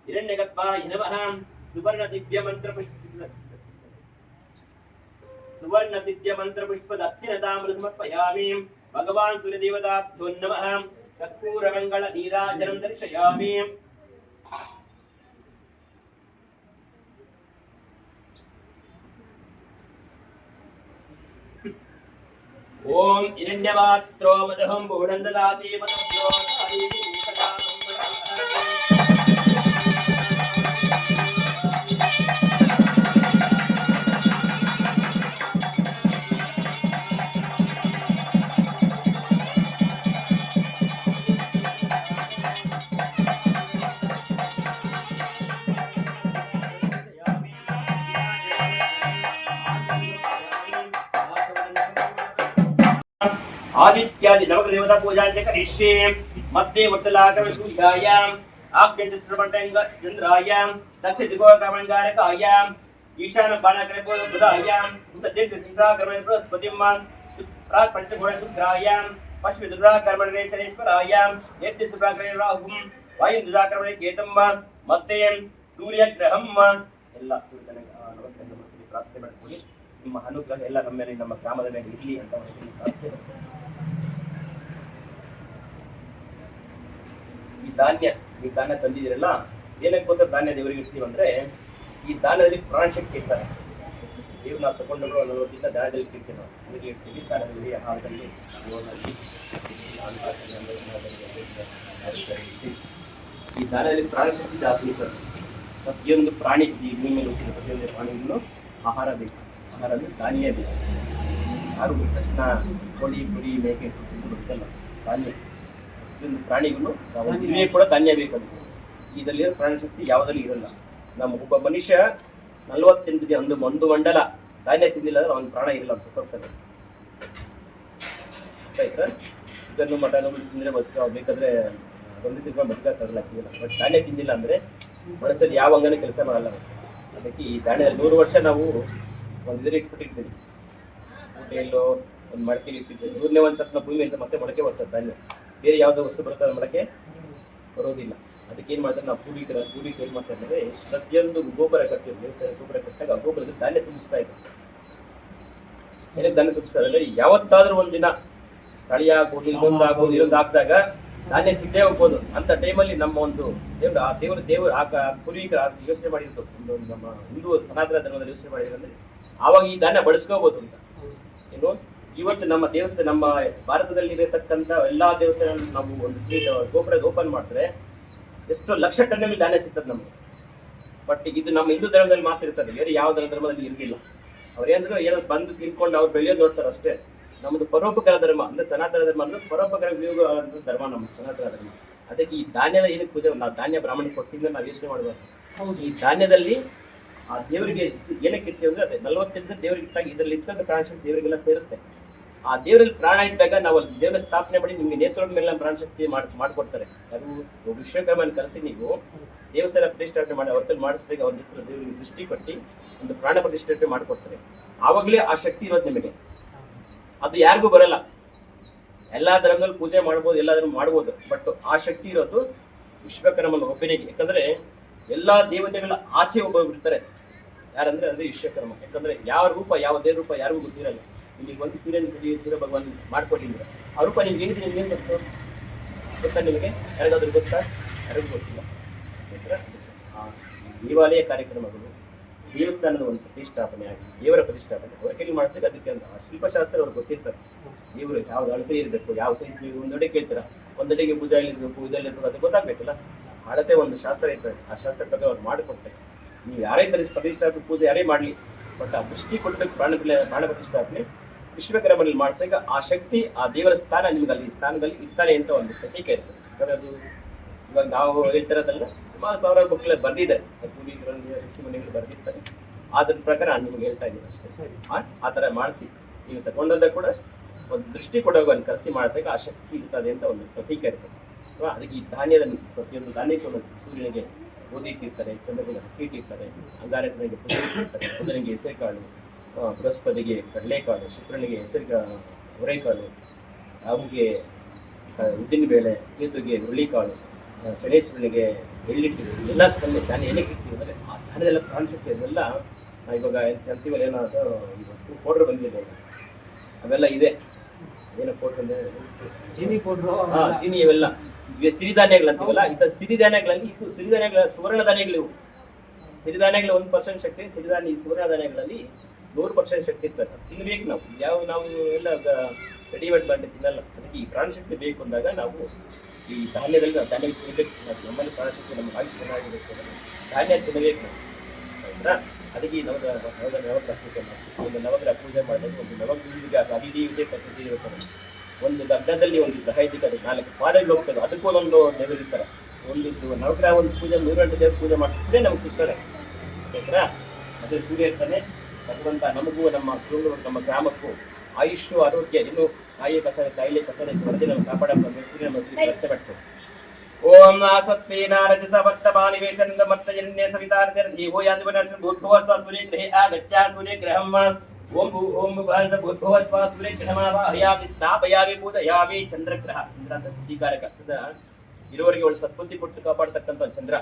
हिरण्यगर्भाय नमः सुवर्ण दिव्य मंत्र पुष्प दक्षिणताम्र समर्पयामि भगवान् सूर्यदेवताभ्यो नमः कर्पूरमंगल नीराजनं दर्शयामि ओम हिरण्यवात्रो मदहं बहुनं ददाति मदभ्यो सारीति आदित्यादि नवग्रह देवता पूजा करिष्ये मध्ये वर्तलाकर्म सूर्यायाम् आप्यचित्रमण्डंग चन्द्रायां दक्षिण दिगोकमण्डारकायां ईशान बाणाग्रे बुधायां उत्तर दक्षिणाग्रमे बृहस्पतिं प्राक् पंचगुण शुक्रायां पश्चिम दुर्गाकर्मणे शनेश्वरायां नेत्य शुक्राग्रमे राहुं वायु दुर्गाकर्मणे केतुं मध्ये सूर्यग्रहं ಎಲ್ಲ ಸೂರ್ಯನ ನವಗ್ರಹಗಳ ಪ್ರಾರ್ಥನೆ ಮಾಡ್ಕೊಳ್ಳಿ. ನಿಮ್ಮ ಅನುಗ್ರಹ ಎಲ್ಲ ನಮ್ಮ ಮೇಲೆ ನಮ್ಮ ಗ್ರಾಮದ ಮೇಲೆ ಇರಲಿ ಅಂತ ಪ್ರಾರ್ಥನೆ. ಈ ಧಾನ್ಯ ತಂದಿದ್ದೀರಲ್ಲ, ಏನಕ್ಕೋಸ್ಕರ ಧಾನ್ಯ ದೇವರಿಗೆ ಇರ್ತೀವಿ ಅಂದ್ರೆ ಈ ಧಾನ್ಯದಲ್ಲಿ ಪ್ರಾಣಶಕ್ತಿ ಇರ್ತಾರೆ. ದೇವ್ರು ನಾವು ತಗೊಂಡರು ಅನ್ನೋದಕ್ಕಿಂತ ದಾನದಲ್ಲಿ ಇರ್ತೀವಿ, ನಾವು ಇದರಲ್ಲಿ ಇರ್ತೀವಿ. ದಾನದಲ್ಲಿ ಆಹಾರದಲ್ಲಿ ಈ ದಾನದಲ್ಲಿ ಪ್ರಾಣಶಕ್ತಿ ಜಾಸ್ತಿ ಇರ್ತದೆ. ಪ್ರತಿಯೊಂದು ಪ್ರಾಣಿ ಈ ಭೂಮಿ ಮೇಲೆ ಹುಟ್ಟಿದ ಪ್ರತಿಯೊಂದು ಪ್ರಾಣಿಗೂ ಆಹಾರ ಬೇಕು. ಆಹಾರ ಅಂದರೆ ಧಾನ್ಯ ಬೇಕು. ಯಾರು ತಕ್ಷಣ ಕೋಳಿ ಕುರಿ ಮೇಕೆ ತಿಂದುಬಿಡುತ್ತಲ್ಲ, ಧಾನ್ಯ ಪ್ರತಿಯೊಂದು ಪ್ರಾಣಿಗಳು ಇಲ್ಲಿಯೇ ಕೂಡ ಧಾನ್ಯ ಬೇಕು. ಅದಕ್ಕೆ ಇದರಲ್ಲಿರೋ ಪ್ರಾಣಶಕ್ತಿ ಯಾವುದಲ್ಲಿ ಇರಲ್ಲ. ನಮ್ಮ ಒಬ್ಬ ಮನುಷ್ಯ 48 ದಿನ ಒಂದು ಮಂಡಲ ಧಾನ್ಯ ತಿಂದಿಲ್ಲ ಅಂದ್ರೆ ಅವನ ಪ್ರಾಣ ಇರಲ್ಲ, ಅವ್ನು ಸತ್ತೋಗ್ತಾನೆ. ಆಯ್ತಾ? ಚಿಕನ್ನು ಮಟನ್ನು ತಿಂದರೆ ಬದುಕ ಬೇಕಾದ್ರೆ ಒಂದು ತಿಂಗಳು ಬದುಕಾಗಲ್ಲ, ಸಿಗಲ್ಲ. ಬಟ್ ಧಾನ್ಯ ತಿಂದಿಲ್ಲ ಅಂದರೆ ಮನಸ್ಸಲ್ಲಿ ಯಾವ ಅಂಗನೂ ಕೆಲಸ ಮಾಡಲ್ಲ. ಅದಕ್ಕೆ ಈ ಧಾನ್ಯದಲ್ಲಿ 100 ವರ್ಷ ನಾವು ಒಂದು ಇದರಲ್ಲಿ ಇಟ್ಬಿಟ್ಟಿರ್ತೀವಿ, ಊಟೆಯಲ್ಲೋ ಒಂದು ಮಡಕೆಯಲ್ಲಿ ಇಟ್ಟಿರ್ತೀವಿ. 100ನೇ ಒಂದು ಸತ್ತ ಭೂಮಿ ಅಂತ ಮತ್ತೆ ಮೊಳಕೆ ಬರ್ತದೆ ಧಾನ್ಯ. ಬೇರೆ ಯಾವುದೋ ವಸ್ತು ಬರ್ತದೆ ಮೊಳಕೆ ಬರೋದಿಲ್ಲ. ಅದಕ್ಕೆ ಏನು ಮಾಡ್ತಾರೆ, ನಾವು ಪೂರ್ವಿಕರು ಏನು ಮಾಡ್ತಾರೆ ಅಂದರೆ ಪ್ರತಿಯೊಂದು ಗೊಬ್ಬರ ಕಟ್ತೀವಿ, ದೇವಸ್ಥಾನ ಗೊಬ್ಬರ ಕಟ್ಟಾಗ ಆ ಗೊಬ್ಬರದಲ್ಲಿ ಧಾನ್ಯ ತುಂಬಿಸ್ತಾ ಇದ್ದಾರೆ. ಏನಕ್ಕೆ ಧಾನ್ಯ ತುಂಬಿಸ್ತಾರೆ ಅಂದರೆ ಯಾವತ್ತಾದ್ರೂ ಒಂದಿನ ತಳಿ ಆಗ್ಬೋದು, ಇನ್ನೊಂದು ಹಾಕಿದಾಗ ಧಾನ್ಯ ಸಿಗದೆ ಹೋಗ್ಬೋದು ಅಂತ ಟೈಮಲ್ಲಿ ನಮ್ಮ ಒಂದು ದೇವರು ಪೂರ್ವಿಕರು ಯೋಚನೆ ಮಾಡಿದ್ದು, ಒಂದು ನಮ್ಮ ಹಿಂದೂ ಸನಾತನ ಧರ್ಮದಲ್ಲಿ ಯೋಚನೆ ಮಾಡಿದ್ರು ಅಂದರೆ ಆವಾಗ ಈ ಧಾನ್ಯ ಬಳಸ್ಕೋಬೋದು ಅಂತ. ಏನು ಇವತ್ತು ನಮ್ಮ ದೇವಸ್ಥಾನ, ನಮ್ಮ ಭಾರತದಲ್ಲಿ ಇರತಕ್ಕಂಥ ಎಲ್ಲಾ ದೇವಸ್ಥಾನಗಳಲ್ಲಿ ನಾವು ಒಂದು ಗೋಪುರದ ಓಪನ್ ಮಾಡಿದ್ರೆ ಎಷ್ಟೋ ಲಕ್ಷ ಟನ್ನಲ್ಲಿ ಧಾನ್ಯ ಸಿಗ್ತದೆ ನಮಗೆ. ಬಟ್ ಇದು ನಮ್ಮ ಹಿಂದೂ ಧರ್ಮದಲ್ಲಿ ಮಾತ್ರ ಇರ್ತದೆ, ಬೇರೆ ಯಾವ ಧರ್ಮದಲ್ಲಿ ಇರಲಿಲ್ಲ. ಅವ್ರೇಂದ್ರು ಏನೋ ಬಂದು ತಿಳ್ಕೊಂಡು ಅವ್ರು ಬೆಳೆಯೋದು ನೋಡ್ತಾರೆ ಅಷ್ಟೇ. ನಮ್ಮದು ಪರೋಪಕಾರ ಧರ್ಮ ಅಂದ್ರೆ ಸನಾತನ ಧರ್ಮ ಅಂದ್ರೆ ಪರೋಪಕಾರ ಉಪಯೋಗ ಅಂತ ಧರ್ಮ ನಮ್ಮ ಸನಾತನ ಧರ್ಮ. ಅದಕ್ಕೆ ಈ ಧಾನ್ಯದ ಏನಕ್ಕೆ ಪೂಜೆ, ನಾವು ಧಾನ್ಯ ಬ್ರಾಹ್ಮಣಿಗೆ ಕೊಟ್ಟಿದ್ದ ನಾವು ಯೋಚನೆ ಮಾಡಬಾರ್ದು. ಈ ಧಾನ್ಯದಲ್ಲಿ ಆ ದೇವರಿಗೆ ಏನಕ್ಕೆ ಇರ್ತೀವಿ ಅಂದ್ರೆ ಅದೇ 48 ದೇವರಿಗೆ ಇಟ್ಟಾಗ ಇದರಲ್ಲಿ ಇರ್ತಕ್ಕಂಥ ಪ್ರಾಣಶಕ್ತಿ ದೇವರಿಗೆಲ್ಲ ಸೇರುತ್ತೆ. ಆ ದೇವರಲ್ಲಿ ಪ್ರಾಣ ಇದ್ದಾಗ ನಾವು ಅಲ್ಲಿ ದೇವರ ಸ್ಥಾಪನೆ ಮಾಡಿ ನಿಮಗೆ ನೇತ್ರದ ಮೇಲೆ ಪ್ರಾಣಶಕ್ತಿ ಮಾಡಿಕೊಡ್ತಾರೆ. ಅದು ವಿಶ್ವಕರ್ಮನ ಕರೆಸಿ ನೀವು ದೇವಸ್ಥಾನ ಪ್ರತಿಷ್ಠಾಪನೆ ಮಾಡಿ ಅವ್ರ ಮಾಡಿಸಿದಾಗ ಅವ್ರ ನೇತ್ರ ದೇವರಿಗೆ ದೃಷ್ಟಿ ಕೊಟ್ಟು ಒಂದು ಪ್ರಾಣ ಪ್ರತಿಷ್ಠಾಪನೆ ಮಾಡಿಕೊಡ್ತಾರೆ. ಆವಾಗಲೇ ಆ ಶಕ್ತಿ ಇರೋದು ನಿಮಗೆ. ಅದು ಯಾರಿಗೂ ಬರಲ್ಲ. ಎಲ್ಲಾ ಧರ್ಮದಲ್ಲಿ ಪೂಜೆ ಮಾಡ್ಬೋದು, ಎಲ್ಲಾದ್ರೂ ಮಾಡ್ಬೋದು, ಬಟ್ ಆ ಶಕ್ತಿ ಇರೋದು ವಿಶ್ವಕರ್ಮನ ಒಬ್ಬನಿಗೆ. ಯಾಕಂದ್ರೆ ಎಲ್ಲಾ ದೇವತೆಗಳ ಆಚೆ ಒಬ್ಬರು ಇರ್ತಾರೆ. ಯಾರಂದ್ರೆ ಅದೇ ವಿಶ್ವಕರ್ಮ. ಯಾಕಂದ್ರೆ ಯಾವ ರೂಪ, ಯಾವ ದೇವ್ರ ರೂಪ ಯಾರಿಗೂ ಗೊತ್ತಿರಲ್ಲ. ನಿಮಗೆ ಒಂದು ಸೂರ್ಯ ಭಗವಾನ್ ಮಾಡ್ಕೊಟ್ಟಿದ್ರೆ ಆ ರೂಪ ನಿಮ್ಗೆ ಏನಿದೆ, ನಿಮ್ಗೆ ಏನು ಗೊತ್ತು ಗೊತ್ತಾ? ನಿಮಗೆ ಯಾರಿಗಾದ್ರೂ ಗೊತ್ತಾ? ಯಾರಿಗೂ ಗೊತ್ತಿಲ್ಲ. ಆ ದೇವಾಲಯ ಕಾರ್ಯಕ್ರಮಗಳು, ದೇವಸ್ಥಾನದ ಒಂದು ಪ್ರತಿಷ್ಠಾಪನೆ ಆಗಿ ದೇವರ ಪ್ರತಿಷ್ಠಾಪನೆ ಹೊರಕೆಲ್ಲಿ ಮಾಡಿದಾಗ ಅದಕ್ಕೆ ಅಂತ ಶಿಲ್ಪಶಾಸ್ತ್ರ ಅವ್ರಿಗೆ ಗೊತ್ತಿರ್ತಾರೆ. ದೇವರು ಯಾವ್ದು ಅಳತೆ ಇರಬೇಕು, ಯಾವ ಸೈಜ್ ಒಂದೆಡೆ ಕೇಳ್ತೀರ, ಒಂದೆಡೆಗೆ ಭುಜ ಇರಬೇಕು, ಇದಲ್ಲಿರ್ಬೇಕು, ಅದು ಗೊತ್ತಾಗಬೇಕಲ್ಲ. ಅಳತೆ ಒಂದು ಶಾಸ್ತ್ರ ಇರ್ತದೆ. ಆ ಶಾಸ್ತ್ರ ಪ್ರಕಾರ ಅವ್ರು ಮಾಡಿಕೊಡ್ತಾರೆ. ನೀವು ಯಾರೇ ತರಿಸಿ ಪ್ರತಿಷ್ಠಾಪನೆ ಪೂಜೆ ಯಾರೇ ಮಾಡಲಿ, ಬಟ್ ಆ ದೃಷ್ಟಿ ಕೊಟ್ಟು ಪ್ರಾಣ ಪ್ರತಿಷ್ಠಾಪನೆ ವಿಶ್ವಕರ್ಮನಲ್ಲಿ ಮಾಡಿಸಿದಾಗ ಆ ಶಕ್ತಿ, ಆ ದೇವರ ಸ್ಥಾನ ನಿಮ್ಗೆ ಅಲ್ಲಿ ಸ್ಥಾನದಲ್ಲಿ ಇರ್ತಾನೆ ಅಂತ ಒಂದು ಪ್ರತೀಕ ಇರ್ತದೆ. ಯಾಕಂದ್ರೆ ಅದು ಇವಾಗ ನಾವು ಹೇಳ್ತಿರೋದಲ್ಲ, ಸುಮಾರು ಸಾವಿರಾರು ಮಕ್ಕಳು ಬರ್ದಿದ್ದಾರೆ, ಋಷಿ ಮುನಿಗಳು ಬರ್ದಿರ್ತಾರೆ. ಅದ್ರ ಪ್ರಕಾರ ನಾನು ನಿಮ್ಗೆ ಹೇಳ್ತಾ ಇದ್ದೀನಿ ಅಷ್ಟೇ. ಆ ಥರ ಮಾಡಿಸಿ ನೀವು ತಗೊಂಡಂದಾಗ ಕೂಡ ಒಂದು ದೃಷ್ಟಿ ಕೊಡುವಾಗ ಒಂದು ಕರೆಸಿ ಮಾಡಿದಾಗ ಆ ಶಕ್ತಿ ಇರ್ತದೆ ಅಂತ ಒಂದು ಪ್ರತೀಕ ಇರ್ತದೆ. ಅದಕ್ಕೆ ಈ ಧಾನ್ಯದ ಪ್ರತಿಯೊಂದು ಧಾನ್ಯಕ್ಕೆ ಒಂದು ಸೂರ್ಯನಿಗೆ ಗೋಧಿ ಇಟ್ಟಿರ್ತಾರೆ, ಚಂದ್ರನಿಗೆ ಅಕ್ಕಿ ಇಟ್ಟಿರ್ತಾರೆ, ಅಂಗಾರಕನಿಗೆ ತುಪ್ಪ ಇಟ್ಟಿರ್ತಾರೆ, ಬುಧನಿಗೆ ಹೆಸರುಕಾಳು, ಬೃಹಸ್ಪತಿಗೆ ಕಡಲೆಕಾಳು, ಶುಕ್ರನಿಗೆ ಹುರೆಕಾಳು, ರಾಹುಗೆ ಉದ್ದಿನಬೇಳೆ, ಕೇತುಗೆ ಹುರುಳಿಕಾಳು, ಶನೇಶ್ವರನಿಗೆ ಎಳ್ಳಿಟ್ಟಿದ್ರು. ಎಲ್ಲ ಧಾನ್ಯ ಏನಕ್ಕೆ ಇರ್ತೀವಿ ಅಂದರೆ ಆ ಧಾನ್ಯದೆಲ್ಲ ಪ್ರಾಣಶಕ್ತಿ. ಅದೆಲ್ಲ ಇವಾಗ ಅಂತೀವಲ್ಲ, ಏನಾದರೂ ಇವತ್ತು ಪೌಡ್ರ್ ಬಂದಿದೆ, ಅವೆಲ್ಲ ಇದೆ. ಏನೋ ಪೌಡ್ರ್ ಅಂದರೆ ಜೀನಿ ಪೌಡ್ರು, ಜೀನಿ, ಇವೆಲ್ಲ ಸಿರಿಧಾನ್ಯಗಳು ಅಂತೀವಲ್ಲ. ಇಂಥ ಸಿರಿಧಾನ್ಯಗಳಲ್ಲಿ ಇದು ಸಿರಿಧಾನ್ಯಗಳ ಸುವರ್ಣ ಧಾನ್ಯಗಳಿವು. ಸಿರಿಧಾನ್ಯಗಳು 1% ಶಕ್ತಿ, ಸುವರ್ಣ ಧಾನ್ಯಗಳಲ್ಲಿ 100% ಶಕ್ತಿ ಇರ್ತದೆ. ತಿನ್ಬೇಕು ನಾವು. ನಾವು ಎಲ್ಲ ರೆಡಿಮೇಡ್ ಮಾಡಿ ತಿನ್ನಲ್ಲ. ಅದಕ್ಕೆ ಈ ಪ್ರಾಣಶಕ್ತಿ ಬೇಕು ಅಂದಾಗ ನಾವು ಈ ಧಾನ್ಯದಲ್ಲಿ ಧಾನ್ಯ ತಿನ್ನಬೇಕು. ನಮ್ಮಲ್ಲಿ ಪ್ರಾಣಶಕ್ತಿ ನಮ್ಮ ಆಯುಷ್ ಚೆನ್ನಾಗಿರುತ್ತೆ, ಧಾನ್ಯ ತಿನ್ನಬೇಕು ಆಯ್ತಾ. ಅದಕ್ಕೆ ಈ ನವಗ್ರಹ ಪೂಜೆ ಮಾಡ್ತೀವಿ. ಒಂದು ನವಗ್ರಹ ಪೂಜೆ ಮಾಡಿದ್ರೆ ಒಂದು ನವಗ್ರಹಿಗೆ ಅಡಿಡಿಯುವುದೇ ಪದ್ಧತಿ ಇರುತ್ತದೆ. ಒಂದು ಲಗ್ನದಲ್ಲಿ ಒಂದು ಗ್ರಹ ಇದ್ದಕ್ಕೆ ಅದು 4 ಪಾದಗಳು ಹೋಗ್ತದೆ, ಅದಕ್ಕೂ ಒಂದೊಂದು ದೇವರು ಇರ್ತಾರೆ. ಒಂದು ನವಗ್ರಹ ಒಂದು ಪೂಜೆ 108 ದೇವ್ರ ಪೂಜೆ ಮಾಡ್ತಿದ್ರೆ ನಮ್ಗೆ ಸಿಗ್ತಾರೆ ಆಯ್ತಾ. ಅದೇ ಸೂರ್ಯ ಇರ್ತಾನೆ ಭಗವಂತ. ನಮಗೂ ನಮ್ಮ ಕುಟುಂಬ ನಮ್ಮ ಗ್ರಾಮಕ್ಕೂ ಆಯುಷು ಆರೋಗ್ಯ ಇನ್ನು ಕಾಯಿಲೆ ಕಸರೆ ಹೊರಗೆ ನಾವು ಕಾಪಾಡಬೇಕು. ಓಂ ಆಸತ್ತಿ ನಾರಜಸ ವರ್ತಮಾನಿ ವೇಚನದ ಮರ್ತಜನ್ಯ ಸವಿತಾರ್ಧರ ಧೀವೋ ಯಾದಿವನರ್ಷ ಭೂರ್ಭುವ ಸೂರ್ಯ ಗ್ರಹೇ ಆಗಚ್ಚ ಸೂರ್ಯ ಗ್ರಹಂ ಓಂ ಭೂ ಓಂ ಭುವನ ಭೂರ್ಭುವ ಸ್ವ ಸೂರ್ಯ ಗ್ರಹಮಾವಾಹಯಾಮಿ ಸ್ಥಾಪಯಾಮಿ ಪೂಜಯಾಮಿ. ಚಂದ್ರಗ್ರಹ, ಚಂದ್ರ ಅಂತ ಬುದ್ಧಿಕಾರಕ. ಚಂದ್ರ ಇರುವವರಿಗೆ ಒಳ್ಳೆ ಸದ್ಬುದ್ಧಿ ಕೊಟ್ಟು ಕಾಪಾಡ್ತಕ್ಕಂಥ ಚಂದ್ರ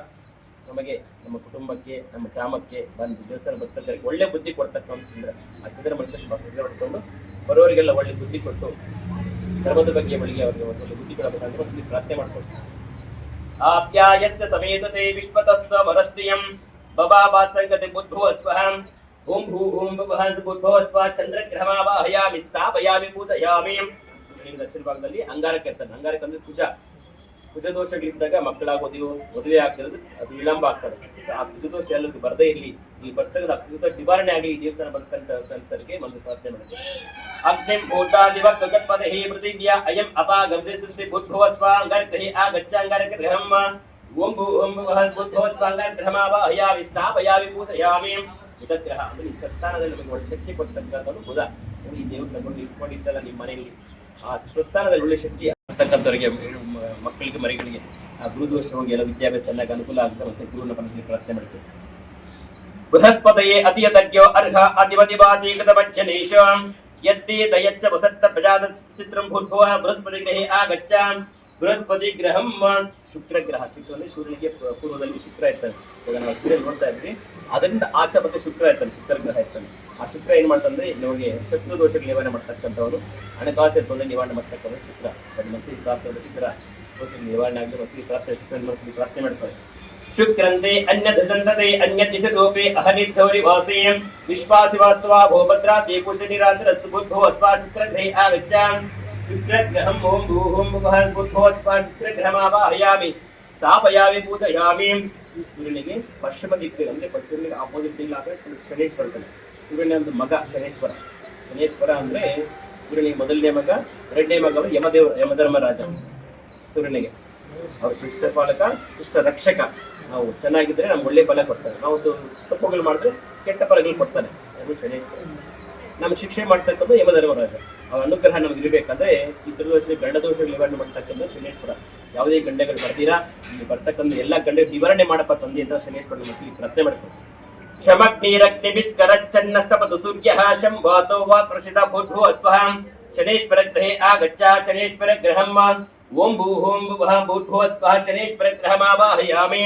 ನಮಗೆ, ನಮ್ಮ ಕುಟುಂಬಕ್ಕೆ, ನಮ್ಮ ಗ್ರಾಮಕ್ಕೆ ಬಂದು ದೇವಸ್ಥಾನ ಭಕ್ತರಿಗೆ ಒಳ್ಳೆ ಬುದ್ಧಿ ಕೊಡ್ತಕ್ಕಂಥ ಚಂದ್ರ. ಆ ಚಂದ್ರ ಮನಸ್ಸಲ್ಲಿ ಹೊಡ್ಕೊಂಡು ಬರೋರಿಗೆಲ್ಲ ಒಳ್ಳೆ ಬುದ್ಧಿ ಕೊಟ್ಟು ಧರ್ಮದ ಬಗ್ಗೆ ಬಳಿಗೆ ಅವರಿಗೆ ಒಳ್ಳೆ ಬುದ್ಧಿ ಕೊಡಬೇಕಂತ ಪ್ರಾರ್ಥನೆ ಮಾಡ್ಕೊಳ್ತೀವಿ. ಆಪ್ಯಾಯಸ್ಯ ಸಮೇತತೆ ವಿಶ್ವತಸ್ವ ವರಸ್ತಿಯಂ ಬಬಾಬಾಸಂಗತೆ ಬುದ್ಧೋ ಸ್ವಹಂ ಓಂ ಭೂ ಓಂ ಭುವಃ ಬುದ್ಧೋ ಸ್ವ ಚಂದ್ರಗ್ರಹಮಾವಾಹಯಾಮಿ ಸ್ಥಾಪಯಾಮಿ ಪೂಜಯಾಮಿ. ಸೂರ್ಯನಿಗೆ ದಕ್ಷಿಣ ಭಾಗದಲ್ಲಿ ಅಂಗಾರಕ ಇರ್ತಾನೆ. ಅಂಗಾರಕ ಅಂದ್ರೆ ಕುಜ ದೋಷಗಳಿದ್ದಾಗ ಮಕ್ಕಳಾಗೋದು, ಮದುವೆ ಆಗ್ತಿರೋದು ಅದು ವಿಳಂಬ ಆಗ್ತದೆ. ಆ ಕುಜ ದೋಷ ಎಲ್ಲರಿಗೂ ಬರದೇ ಇರಲಿ, ಇಲ್ಲಿ ಬರ್ತಕ್ಕಂಥ ಕುಜ ನಿವಾರಣೆ ಆಗಲಿ ಈ ದೇವಸ್ಥಾನ ಬರ್ತಕ್ಕಂಥವರಿಗೆ ಒಂದು ಪ್ರಾರ್ಥನೆ ಮಾಡ್ತೀವಿ. ಅಗ್ನಿಂ ಭೂತಾದಿವ ಗಗತ್ಪದಹಿ ಪೃಥಿವ್ಯಾ ಅಯಂ ಅಪಾಗಮೃತಿ ಬುದ್ಧೋ ಸ್ವ ಅಂಗಾರಗ್ರಹೇ ಆಗಚ್ಚ ಅಂಗಾರಗ್ರಹಂ ಓಂ ಭೂ ಓಂ ಭುವಃ ಬುದ್ಧೋ ಸ್ವ ಅಂಗಾರಗ್ರಹಮಾವಾಹಯಾಮಿ ಸ್ಥಾಪಯಾಮಿ ಪೂಜಯಾಮಿ. ಬುಧಗ್ರಹ ಅಂದ್ರೆ ಈ ಸ್ವಸ್ಥಾನದಲ್ಲಿ ನಮಗೆ ಒಳ್ಳೆ ಶಕ್ತಿ ಕೊಡ್ತಕ್ಕಂಥದ್ದು ಬುಧ. ಈ ದೇವ್ರ ತಗೊಂಡು ಇಟ್ಕೊಂಡಿದ್ದಲ್ಲ ನಿಮ್ಮ ಮನೆಯಲ್ಲಿ, ಆ ಸ್ವಸ್ಥಾನದಲ್ಲಿ ಒಳ್ಳೆ ಶಕ್ತಿ ಆಗ್ತಕ್ಕಂಥವರಿಗೆ, ಮಕ್ಕಳಿಗೆ, ಮರಿಗಳಿಗೆ ಆ ಗುರುದೋಷ ಹೋಗಿ ಎಲ್ಲ ವಿದ್ಯಾಭ್ಯಾಸ ಚೆನ್ನಾಗಿ ಅನುಕೂಲ ಆಗ್ತದೆ. ಗುರುವಿನ ಮನಸ್ಸಲ್ಲಿ ಪ್ರಾರ್ಥನೆ ಮಾಡ್ತೀವಿ. ಬೃಹಸ್ಪತಯೇ ಅತಿಯತಜ್ಞೋ ಅರ್ಹ ಅಧಿಪತಿವಾದೀಕೃತವಜ್ಜನೇಶ ಯತ್ತಿ ದಯಚ್ಚ ವಸತ್ತ ಪ್ರಜಾದ ಚಿತ್ರಂ ಭೂರ್ಭುವ ಬೃಹಸ್ಪತಿ ಗ್ರಹೇ ಆಗಚ್ಚ. ಬೃಹಸ್ಪತಿ ಗ್ರಹಂ ಶುಕ್ರಗ್ರಹ. ಶುಕ್ರನೇ ಸೂರ್ಯನಿಗೆ ಪೂರ್ವದಲ್ಲಿ ಶುಕ್ರ ಇರ್ತಾನೆ. ಇವಾಗ ನಾವು ಸೂರ್ಯ ನೋಡ್ತಾ ಇದ್ವಿ, ಅದರಿಂದ ಆಚೆ ಮತ್ತೆ ಶುಕ್ರ ಇರ್ತಾನೆ, ಶುಕ್ರಗ್ರಹ ಇರ್ತಾನೆ. ಆ ಶುಕ್ರ ಏನ್ ಮಾಡ್ತಂದ್ರೆ ನಮಗೆ ಶತ್ರು ದೋಷಗಳು ನಿವಾರಣೆ ಮಾಡ್ತಕ್ಕಂಥವ್ರು, ಹಣಕಾಸು ತೊಂದರೆ ನಿವಾರಣೆ ಮಾಡ್ತಕ್ಕಂಥ ಶುಕ್ರ. ಮನಸ್ಸಿಗೆ ಪ್ರಾರ್ಥನೆ ಇತರ ದೋಷಗಳು ನಿವಾರಣೆ ಆಗಲಿ ಮನಸ್ಸಿಗೆ ಪ್ರಾರ್ಥನೆ ಶುಕ್ರನ ಮನಸ್ಸಿಗೆ ಪ್ರಾರ್ಥನೆ ಮಾಡ್ತಾರೆ. ಶುಕ್ರಂತೆ ಅನ್ಯದಂತತೆ ಅನ್ಯದಿಶದೋಪಿ ಅಹನಿಧೌರಿ ವಾಸೇ ವಿಶ್ವಾಸಿವಾಸ್ವಾ ಭೋಭದ್ರಾತಿ ಕುಶನಿರಾಂತರಸ್ತು ಬುದ್ಧೋ ಸ್ವ ಶುಕ್ರಗ್ರಹೇ ಆಗಚ್ಚ. ಶುಕ್ರಗ್ರಹಂ ಓಂ ಭೂ ಓಂ ಭುವಃ ಬುದ್ಧೋ ಸ್ವ ಶುಕ್ರಗ್ರಹಮಾವಾಹಯಾಮಿ ಸ್ಥಾಪಯಾಮಿ ಪೂಜಯಾಮಿ. ಸೂರ್ಯನಿಗೆ ಪಶ್ಚಿಮ ದಿಕ್ಕು ಅಂದ್ರೆ ಪಶ್ಚಿಮನಿಗೆ ಆಪೋಸಿಟ್ ಇಲ್ಲ ಅಂದ್ರೆ ಶನೇಶ್ವರ ಇರ್ತಾನೆ. ಸೂರ್ಯನ ಒಂದು ಮಗ ಶನೇಶ್ವರ. ಶನೇಶ್ವರ ಅಂದ್ರೆ ಸೂರ್ಯನಿಗೆ ಮೊದಲನೇ ಮಗ, ಎರಡನೇ ಮಗ ಯಮದೇವ, ಯಮಧರ್ಮರಾಜ ಸೂರ್ಯನಿಗೆ. ಅವರು ಶಿಷ್ಟ ಪಾಲಕ, ಶಿಷ್ಟ ರಕ್ಷಕ. ನಾವು ಚೆನ್ನಾಗಿದ್ರೆ ನಮ್ಗೆ ಒಳ್ಳೆ ಫಲ ಕೊಡ್ತಾರೆ, ನಾವು ತಪ್ಪುಗಳು ಮಾಡಿದ್ರೆ ಕೆಟ್ಟ ಫಲಗಳು ಕೊಡ್ತಾನೆ. ಅದು ಶನೇಶ್ವರ. ನಮ್ಮ ಶಿಕ್ಷೆ ಮಾಡ್ತಕ್ಕಂಥ ಯಮಧರ್ಮರಾಜ. ಅವರ ಅನುಗ್ರಹ ನಮ್ಗೆ ಇರಬೇಕಂದ್ರೆ ಈ ತ್ರಿದೋಷ ಗಂಡ ದೋಷಗಳು ನಿವಾರಣೆ ಮಾಡ್ತಕ್ಕಂಥ ಶನೇಶ್ವರ. ಯಾವುದೇ ಗಂಡೆಗಳು ಬರ್ತೀರಾ ಇಲ್ಲಿ ಬರ್ತಕ್ಕಂಥ ಎಲ್ಲ ಗಂಡ ನಿವಾರಣೆ ಮಾಡಪ್ಪ ತಂದೆ ಅಂತ ಶನೇಶ್ವರ ಮನಸ್ಸಲ್ಲಿ ಪ್ರಾರ್ಥನೆ ಮಾಡ್ತಾರೆ. ಶಮಗ್ನಿರಗ್ನಿಭಿಸ್ಕರಚ್ಚನ್ನಸ್ತಪದು ಸೂರ್ಯಃ ಶಂಭಾತೋ ವಾತ್ ಪ್ರಸಿದ್ಧ ಬುದ್ಧೋ ಸ್ವಃ ಶನೇಶ್ವರ ಗ್ರಹೇ ಆಗಚ್ಚ. ಶನೇಶ್ವರ ಗ್ರಹಂ ಓಂ ಭೂ ಓಂ ಭುವಃ ಬುದ್ಧೋ ಸ್ವಃ ಶನೇಶ್ವರ ಗ್ರಹಮಾವಾಹಯಾಮಿ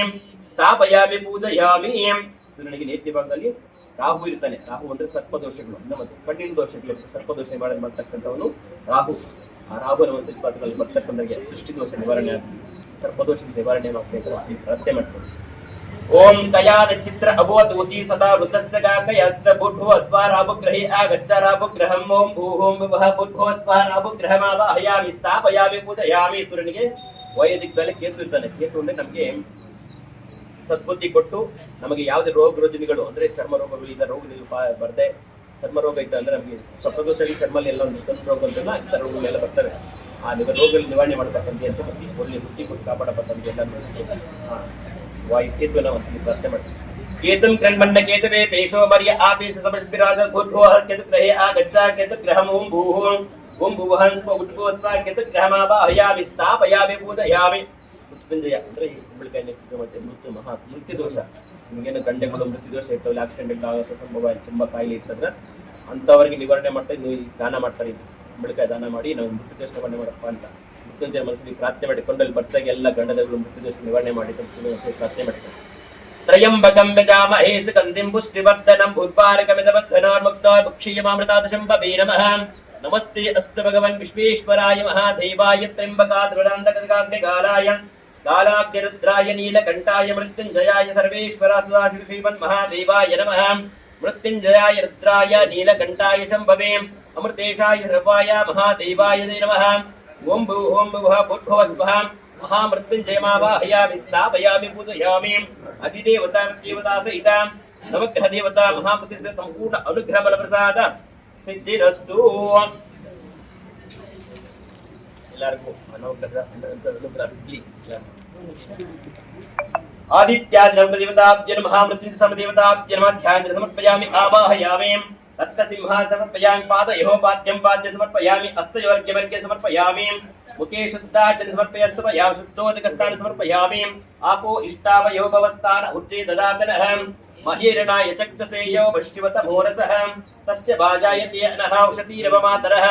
ಸ್ಥಾಪಯಾಮಿ ಪೂಜಯಾಮಿ. ಸೂರ್ಯನಿಗೆ ನೇತ್ಯ ಭಾಗದಲ್ಲಿ ರಾಹು ಇರ್ತಾನೆ. ರಾಹು ಅಂದ್ರೆ ಸರ್ಪದೋಷಗಳು, ಮತ್ತು ಕಣ್ಣಿನ ದೋಷಗಳು, ಸರ್ಪದೋಷ ನಿವಾರಣೆ ಮಾಡ್ತಕ್ಕಂಥವನು ರಾಹು. ಆ ರಾಹುನ ಮನಸ್ಸಿಗೆ ಬರ್ತಕ್ಕಂಥವರಿಗೆ ಸೃಷ್ಟಿ ದೋಷ ನಿವಾರಣೆ ಆಗಲಿ, ಸರ್ಪದೋಷ ನಿವಾರಣೆ ಮಾಡ್ತಕ್ಕಂಥ ಪ್ರಾರ್ಥನೆ ಮಾಡ್ತಾರೆ. ಓಂ ಕಯಾದ ಚಿತ್ರ ಅಭೋದೂತಿ ಸದಾ ವೃತಸ್ಯ ಗಾಕಯತ್ ಬುದ್ಧೋ ಸ್ವ ರಾಹುಗ್ರಹೇ ಆಗಚ್ಚ. ರಾಹುಗ್ರಹಂ ಓಂ ಭೂ ಓಂ ಭುವಃ ಬುದ್ಧೋ ಸ್ವ ರಾಹುಗ್ರಹಮಾವಾಹಯಾಮಿ ಸ್ಥಾಪಯಾಮಿ ಪೂಜಯಾಮಿ. ಸೂರ್ಯನಿಗೆ ವೈದಿಕದಲ್ಲಿ ಕೇತು ಇರ್ತಾನೆ. ಕೇತು ಅಂದ್ರೆ ನಮಗೆ ಸದ್ಬುದ್ಧಿ ಕೊಟ್ಟು ನಮಗೆ ಯಾವುದೇ ರೋಗ ರುಜಿನಗಳು ಅಂದ್ರೆ ಚರ್ಮ ರೋಗಗಳು ಈಗ ರೋಗ ಬರ್ದೆ, ಚರ್ಮ ರೋಗ ಇತ್ತು ಅಂದ್ರೆ ನಮಗೆ ಸ್ವಪ್ರದೋಷ ಚರ್ಮಲ್ಲಿ ಎಲ್ಲ ಒಂದು ಸ್ತನ ರೋಗ ಅಂತೆಲ್ಲ ಈ ಥರ ರೋಗಗಳೆಲ್ಲ ಬರ್ತವೆ. ಆ ರೋಗಗಳು ನಿವಾರಣೆ ಮಾಡಬೇಕಂತೆ ಅಂತ ಒಳ್ಳೆ ಬುದ್ಧಿ ಕೊಟ್ಟು ಕಾಪಾಡಬೇಕಂತ ಎಲ್ಲ ವಾಯು ಕೇತುವನ್ನ ಒಂದ್ಸಲಿ ಪ್ರಾರ್ಥನೆ ಮಾಡ್ತೀವಿ. ಕೇತುಂ ಕಣ್ಮಣ್ಣ ಕೇತುವೆ ಪೇಶೋ ಮರ್ಯ ಆಪೇಶ ಸಮರ್ಪಿರಾಜ ಬುದ್ಧೋ ಕೇತು ಗ್ರಹೇ ಆಗಚ್ಚ. ಕೇತು ಗ್ರಹಂ ಓಂ ಭೂ ಓಂ ಭುವಃ ಬುದ್ಧೋ ಸ್ವ ಕೇತು ಗ್ರಹಮಾವಾಹಯಾಮಿ ಸ್ಥಾಪಯಾಮಿ ಪೂಜಯಾಮಿ. ಮೃತ್ಯುಂಜಯ ಅಂದ್ರೆ ಕುಂಬಳಕಾಯಿ ಮತ್ತೆ ಮೃತ್ಯು ದೋಷ. ನಿಮಗೇನು ಗಂಡೆಗಳು ಮೃತ್ಯು ದೋಷ ಇರ್ತಾವಲ್ಲ, ಆಕ್ಸಿಡೆಂಟ್ ಆಗೋ ಸಂಭವ, ತುಂಬ ಕಾಯಿಲೆ ಇರ್ತದ್ರೆ ಅಂಥವರಿಗೆ ನಿವಾರಣೆ ಮಾಡ್ತಾರೆ. ನೀವು ದಾನ ಮಾಡ್ತಾರೆ, ಕುಂಬಳಕಾಯಿ ದಾನ ಮಾಡಿ ನಾವು ಮೃತ್ಯು ದೋಷ ನಿವಾರಣೆ ಮಾಡಪ್ಪ ಅಂತ ಮೃತ್ಯುಂಜಯ ಮನಸ್ಸಿಗೆ ಪ್ರಾರ್ಥನೆ ಮಾಡಿ ಕೊಂಡಲ್ಲಿ ಬರ್ತಾಗ ಎಲ್ಲ ಗಂಡದಗಳು ಮೃತ್ಯು ದೋಷ ನಿವಾರಣೆ ಮಾಡಿ ಪ್ರಾರ್ಥನೆ ಮಾಡ್ತಾರೆ. ತ್ರಯಂಬಕಂ ಯಜಾಮಹೇ ಸುಗಂಧಿಂ ಪುಷ್ಟಿವರ್ಧನಂ ಉರ್ವಾರಕಮಿದಬದ್ಧನಾರ್ಮುಕ್ತೋ ಭುಕ್ಷೀಯಮಾಮೃತಾದಶಂಭವೇ ನಮಃ. ನಮಸ್ತೆ ಅಸ್ತು ಭಗವನ್ ವಿಶ್ವೇಶ್ವರಾಯ ಮಹಾದೇವಾಯ ತ್ರ್ಯಂಬಕಾದ್ವರಾಂತಕಗಾಗ್ನಿಗಾಲಾಯ ಕಾಲಾಗ್ನಿರುದ್ರಾಯ ನೀಲಕಂಠಾಯ ಮೃತ್ಯುಂಜಯಾಯ ಸರ್ವೇಶ್ವರ ಸದಾಶಿವ ಶ್ರೀಮನ್ ಮಹಾದೇವಾಯ ನಮಃ. ಮೃತ್ಯುಂಜಯಾಯ ರುದ್ರಾಯ ನೀಲಕಂಠಾಯ ಶಂಭವೇ ಅಮೃತೇಶಾಯ ಸರ್ವಾಯ ಮಹಾದೇವಾಯ ನಮಃ. ಓಂ ಭೂ ಓಂ ಭುವಃ ಬುದ್ಧೋ ಸ್ವಃ ಮಹಾಮೃತ್ಯುಂಜಯಮಾವಾಹಯಾಮಿ ಸ್ಥಾಪಯಾಮಿ ಪೂಜಯಾಮಿ. ಅಧಿದೇವತಾ ದೇವತಾ ಸಹಿತ ನವಗ್ರಹ ದೇವತಾ ಮಹಾಮೃತ್ಯುಂಜಯ ಸಂಪೂರ್ಣ ಅನುಗ್ರಹ ಬಲ ಪ್ರಸಾದ ಸಿದ್ಧಿರಸ್ತು. ಎಲ್ಲರಿಗೂ ಅನುಗ್ರಹ ಸಿಗ್ಲಿ. ಆದಿತ್ಯಾದಿ ನವಗ್ರಹ ದೇವತಾಭ್ಯ ಮಹಾಮೃತ್ಯುಂಜಯ ಸಮದೇವತಾಭ್ಯ ನಮಃ ಧ್ಯಾನ ಸಮರ್ಪಯಾಮಿ ಆವಾಹಯಾಮಿ. रत्नसिंहासनं समर्पयामि पादयोः पाद्यं पाद्य समर्पयामि हस्तयोर्घ्यमर्घ्यं समर्पयामि मुखे शुद्धार्चन समर्पयामि शुद्धोदकस्थानं समर्पयामि आपो इष्टावयो भवस्थान उच्चे ददातनः महीरणाय चक्षसेयो वशिवतमोरसः तस्य भाजायते अनः उषतीरवमातरः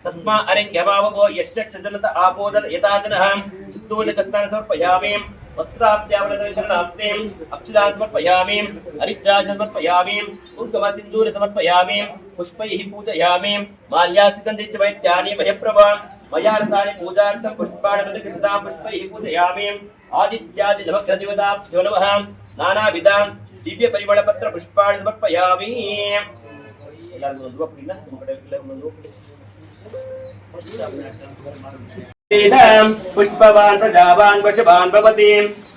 तस्मा अरङ्ग्यमावगो यस्य क्षजनत आपोदन यताजनः शुद्धोदकस्थानं समर्पयामि वस्त्राद्यावरतकरणाप्तिम् अक्षदान् समर्पयामि हरिद्राज समर्पयामि कुङ्कुमसिन्दूर समर्पयामि पुष्पैः पूजयामि माल्यासिकन्धि च वैद्यानि भयप्रभा मया रतानि पूजार्थं पुष्पाणि पुष्पैः पूजयामि आदित्यादि नवग्रहदेवताभ्यो नमः नानाविधां दिव्य परिमलपत्र पुष्पाणि समर्पयामि वेदां पुष्पवान् प्रजावान् वशवान् भवति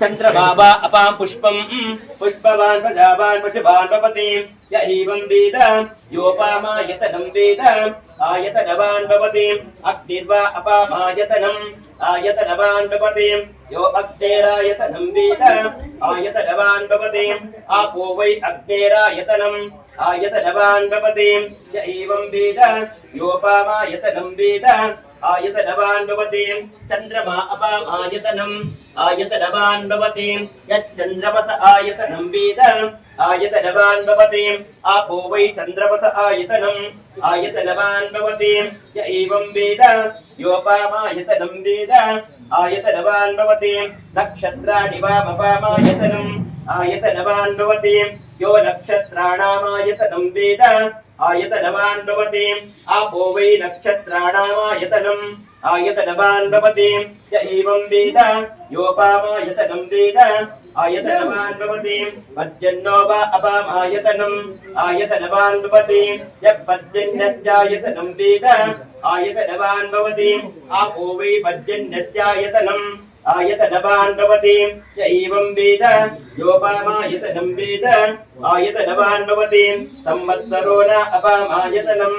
चन्द्रभावा अपां पुष्पं पुष्पवान् प्रजावान् वशवान् भवति य एवं वेद योपामायतनं वेद आयतनवान् भवति अग्निर्वा अपामायतनम् आयतनवान् भवति यो अग्नेरायतनं वेद आयतनवान् भवति आपो वै अग्नेरायतनम् आयतनवान् भवति य एवं वेद योपामायतनं वेद आयतनवान् भवति चन्द्रमा अपाम् आयतनम् आयतनवान् भवति यच्चन्द्रमस आयतनं वेद आयतनवान् भवति आपो वै चन्द्रमस आयतनम् आयतनवान् भवति य एवं वेद योपामायतनं वेद आयतनवान् भवति नक्षत्राणि वामपामायतनम् आयतनवान् भवति यो नक्षत्राणामायतनं वेद आयतनवान् भवति आपो वै नक्षत्राणामायतनम् आयतनवान् भवति य एवं वेद योपामायतनं वेद आयतनवान् भवति पर्जन्यो वा अपामायतनम् आयतनवान् भवति यः पर्जन्यस्यायतनं वेद आयतनवान् भवति आपो वै पर्जन्यस्यायतनम् आयतनवान् भवति य एवं वेद योपामायतनं वेद आयतनवान् भवति संवत्सरो न अपामायतनम्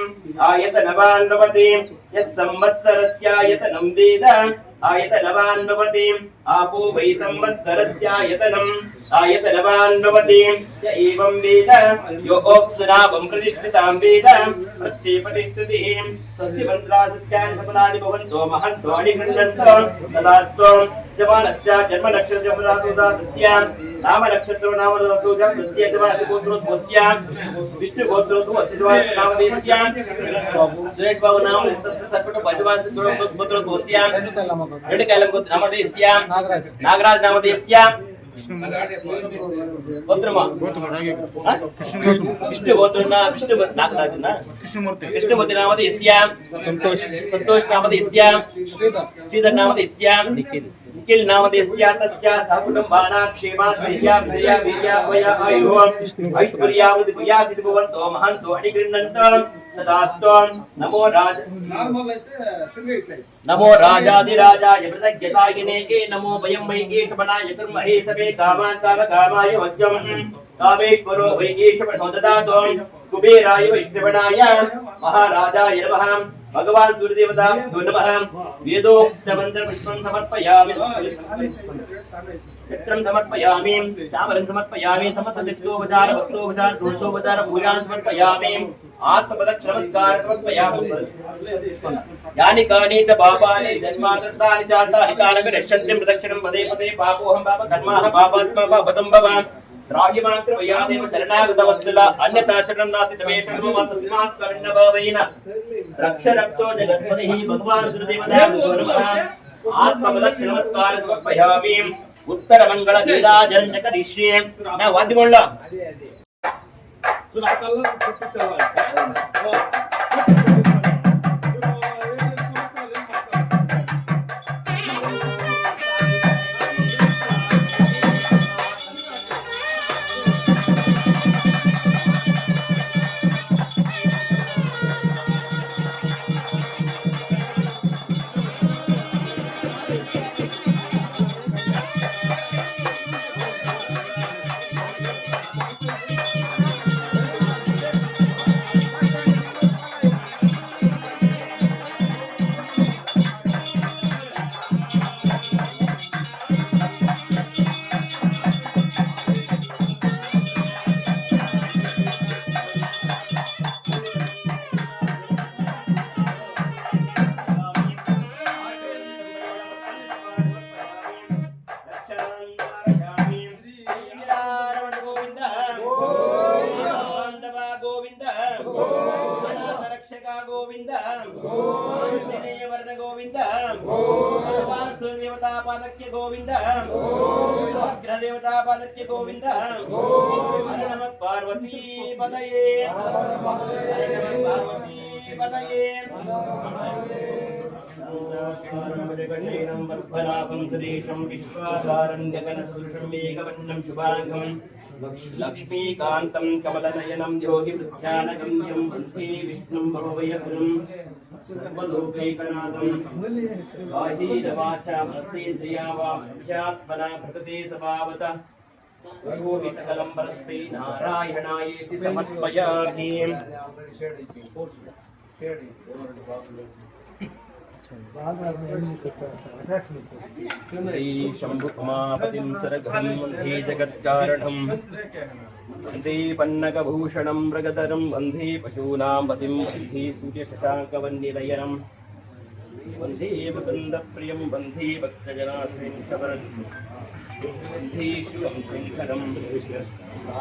आयतनवान् भवति यः संवत्सरस्यायतनं वेद आयतनवान् भवति आपो वै संवत्सरस्यायतनम् आयतनवान् भवति य एवं वेद यो ओप्सुनावं प्रतिष्ठितां वेद प्रत्येपतिष्ठतिः स्वस्ति मन्त्रा सत्यानि सफलानि भवन्तो महन्तो अणिगृह्णन्तो तदास्तु जवानस्य जन्मनक्षत्रजमरातुदातस्य नामनक्षत्रो नामरसोजातस्य जवानस्य गोत्रोद्भवस्य विष्णुगोत्रोद्भवस्य जवानस्य नामधेयस्य सुरेश बाबु नाम तस्य सर्वतो भजवानस्य गोत्रोद्भवस्य रेणुकायलं गोत्र नामधेयस्य नागराज नामधेयस्य गोत्रमा विष्णु गोत्रना विष्णु नागराजना कृष्णमूर्ति नामधेयस्य संतोष नामधेयस्य श्रीधर नामधेयस्य निखिल नामधेयस्य तस्य सहकुटुम्बानां क्षेमा स्थैर्या विजया वीर्या वया आयुः ऐश्वर्यावृद्धि भूयात् भवन्तो महन्तो अणिगृह्णन्तो तदास्तु नमो राजाधिराजाय कृतज्ञतायिने नमो वयं वै एषवनाय कुर्महे सवे कामान् कामकामाय वज्रं कामेश्वरो वै एषवनो ददातु कुबेराय वैष्णवनाय महाराजाय नमः भगवान् सूर्यदेवताभ्यो नमः वेदोक्तमन्त्रपुष्पं समर्पयामि चित्रं समर्पयामि चामरं समर्पयामि समस्तशिष्टोपचार भक्तोपचार षोडशोपचार पूजान् समर्पयामि आत्मप्रदक्षिणमस्कार समर्पयामि यानि कानि च पापानि जन्माकृतानि चातानि कालपि नश्यन्ति प्रदक्षिणं पदे पदे पापोऽहं पापकर्माः पापात्मा पापतं भवामि राह्यमात्रवयादेव शरणागतवत्सला अन्यथा शरणं नास्ति तमे शरणं तस्मात् करुण्यभावेन रक्ष रक्षो जगत्पतिः भगवान् गुरुदेवताभ्यो नमः आत्मप्रदक्षिणमस्कार समर्पयामि उत्तरमङ्गलनीराजनं च करिष्ये न वाद्यमुळ्ळ ಪಾದಕ್ಕೆ ಗೋವಿಂದ ಅಗ್ರ ದೇವತಾ ಪಾದಕ್ಕೆ ಗೋವಿಂದ ಹರ ನಮಃ ಪಾರ್ವತಿ ಪದಯೇ ಪಾರ್ವತಿ ಪದಯೇ ವರ್ಧನಾಭಂ ಸುರೇಶಂ ವಿಶ್ವಾಧಾರಂ ಗಗನಸದೃಶಂ ಮೇಘವರ್ಣಂ ಶುಭಾಂಗಂ ಲಕ್ಷ್ಮೀಕಾಂತಂ ಕಮಲನಯನಂ ಯೋಗಿ ಪ್ರಧ್ಯಾನಗಮ್ಯಂ ವಂದೇ ವಿಷ್ಣುಂ ಭವಭಯಗುರುಂ ಸರ್ವಲೋಕೈಕನಾಥಂ ಕಾಯೇನ ವಾಚಾ ಮನಸೇಂದ್ರಿಯಾ ವಾ ಮನುಷ್ಯಾತ್ಮನಾ ಪ್ರಕೃತಿ ಸ್ವಭಾವತಃ ಕರೋಮಿ ಸಕಲಂ ಪರಸ್ಮೈ ನಾರಾಯಣಾಯೇತಿ ಸಮರ್ಪಯಾಮಿ. ಶ್ರೀ ಶಂಭುಕುಮಾಪತಿಂ ಸರಘಂ ವಂದೇ ಜಗತ್ಕಾರಣಂ ವಂದೇ ಪನ್ನಗಭೂಷಣಂ ಮೃಗಧರಂ ವಂದೇ ಪಶೂನಾಂ ಪತಿಂ ವಂದೇ ಸೂರ್ಯಶಶಾಂಕವನ್ನಿಲಯನಂ ವಂದೇ ಮುಕುಂದಪ್ರಿಯಂ ವಂದೇ ಭಕ್ತಜನಾರ್ದನಂ ಚ ವರದಂ ವಂದೇ ಶಿವಂ ಶಂಕರಂ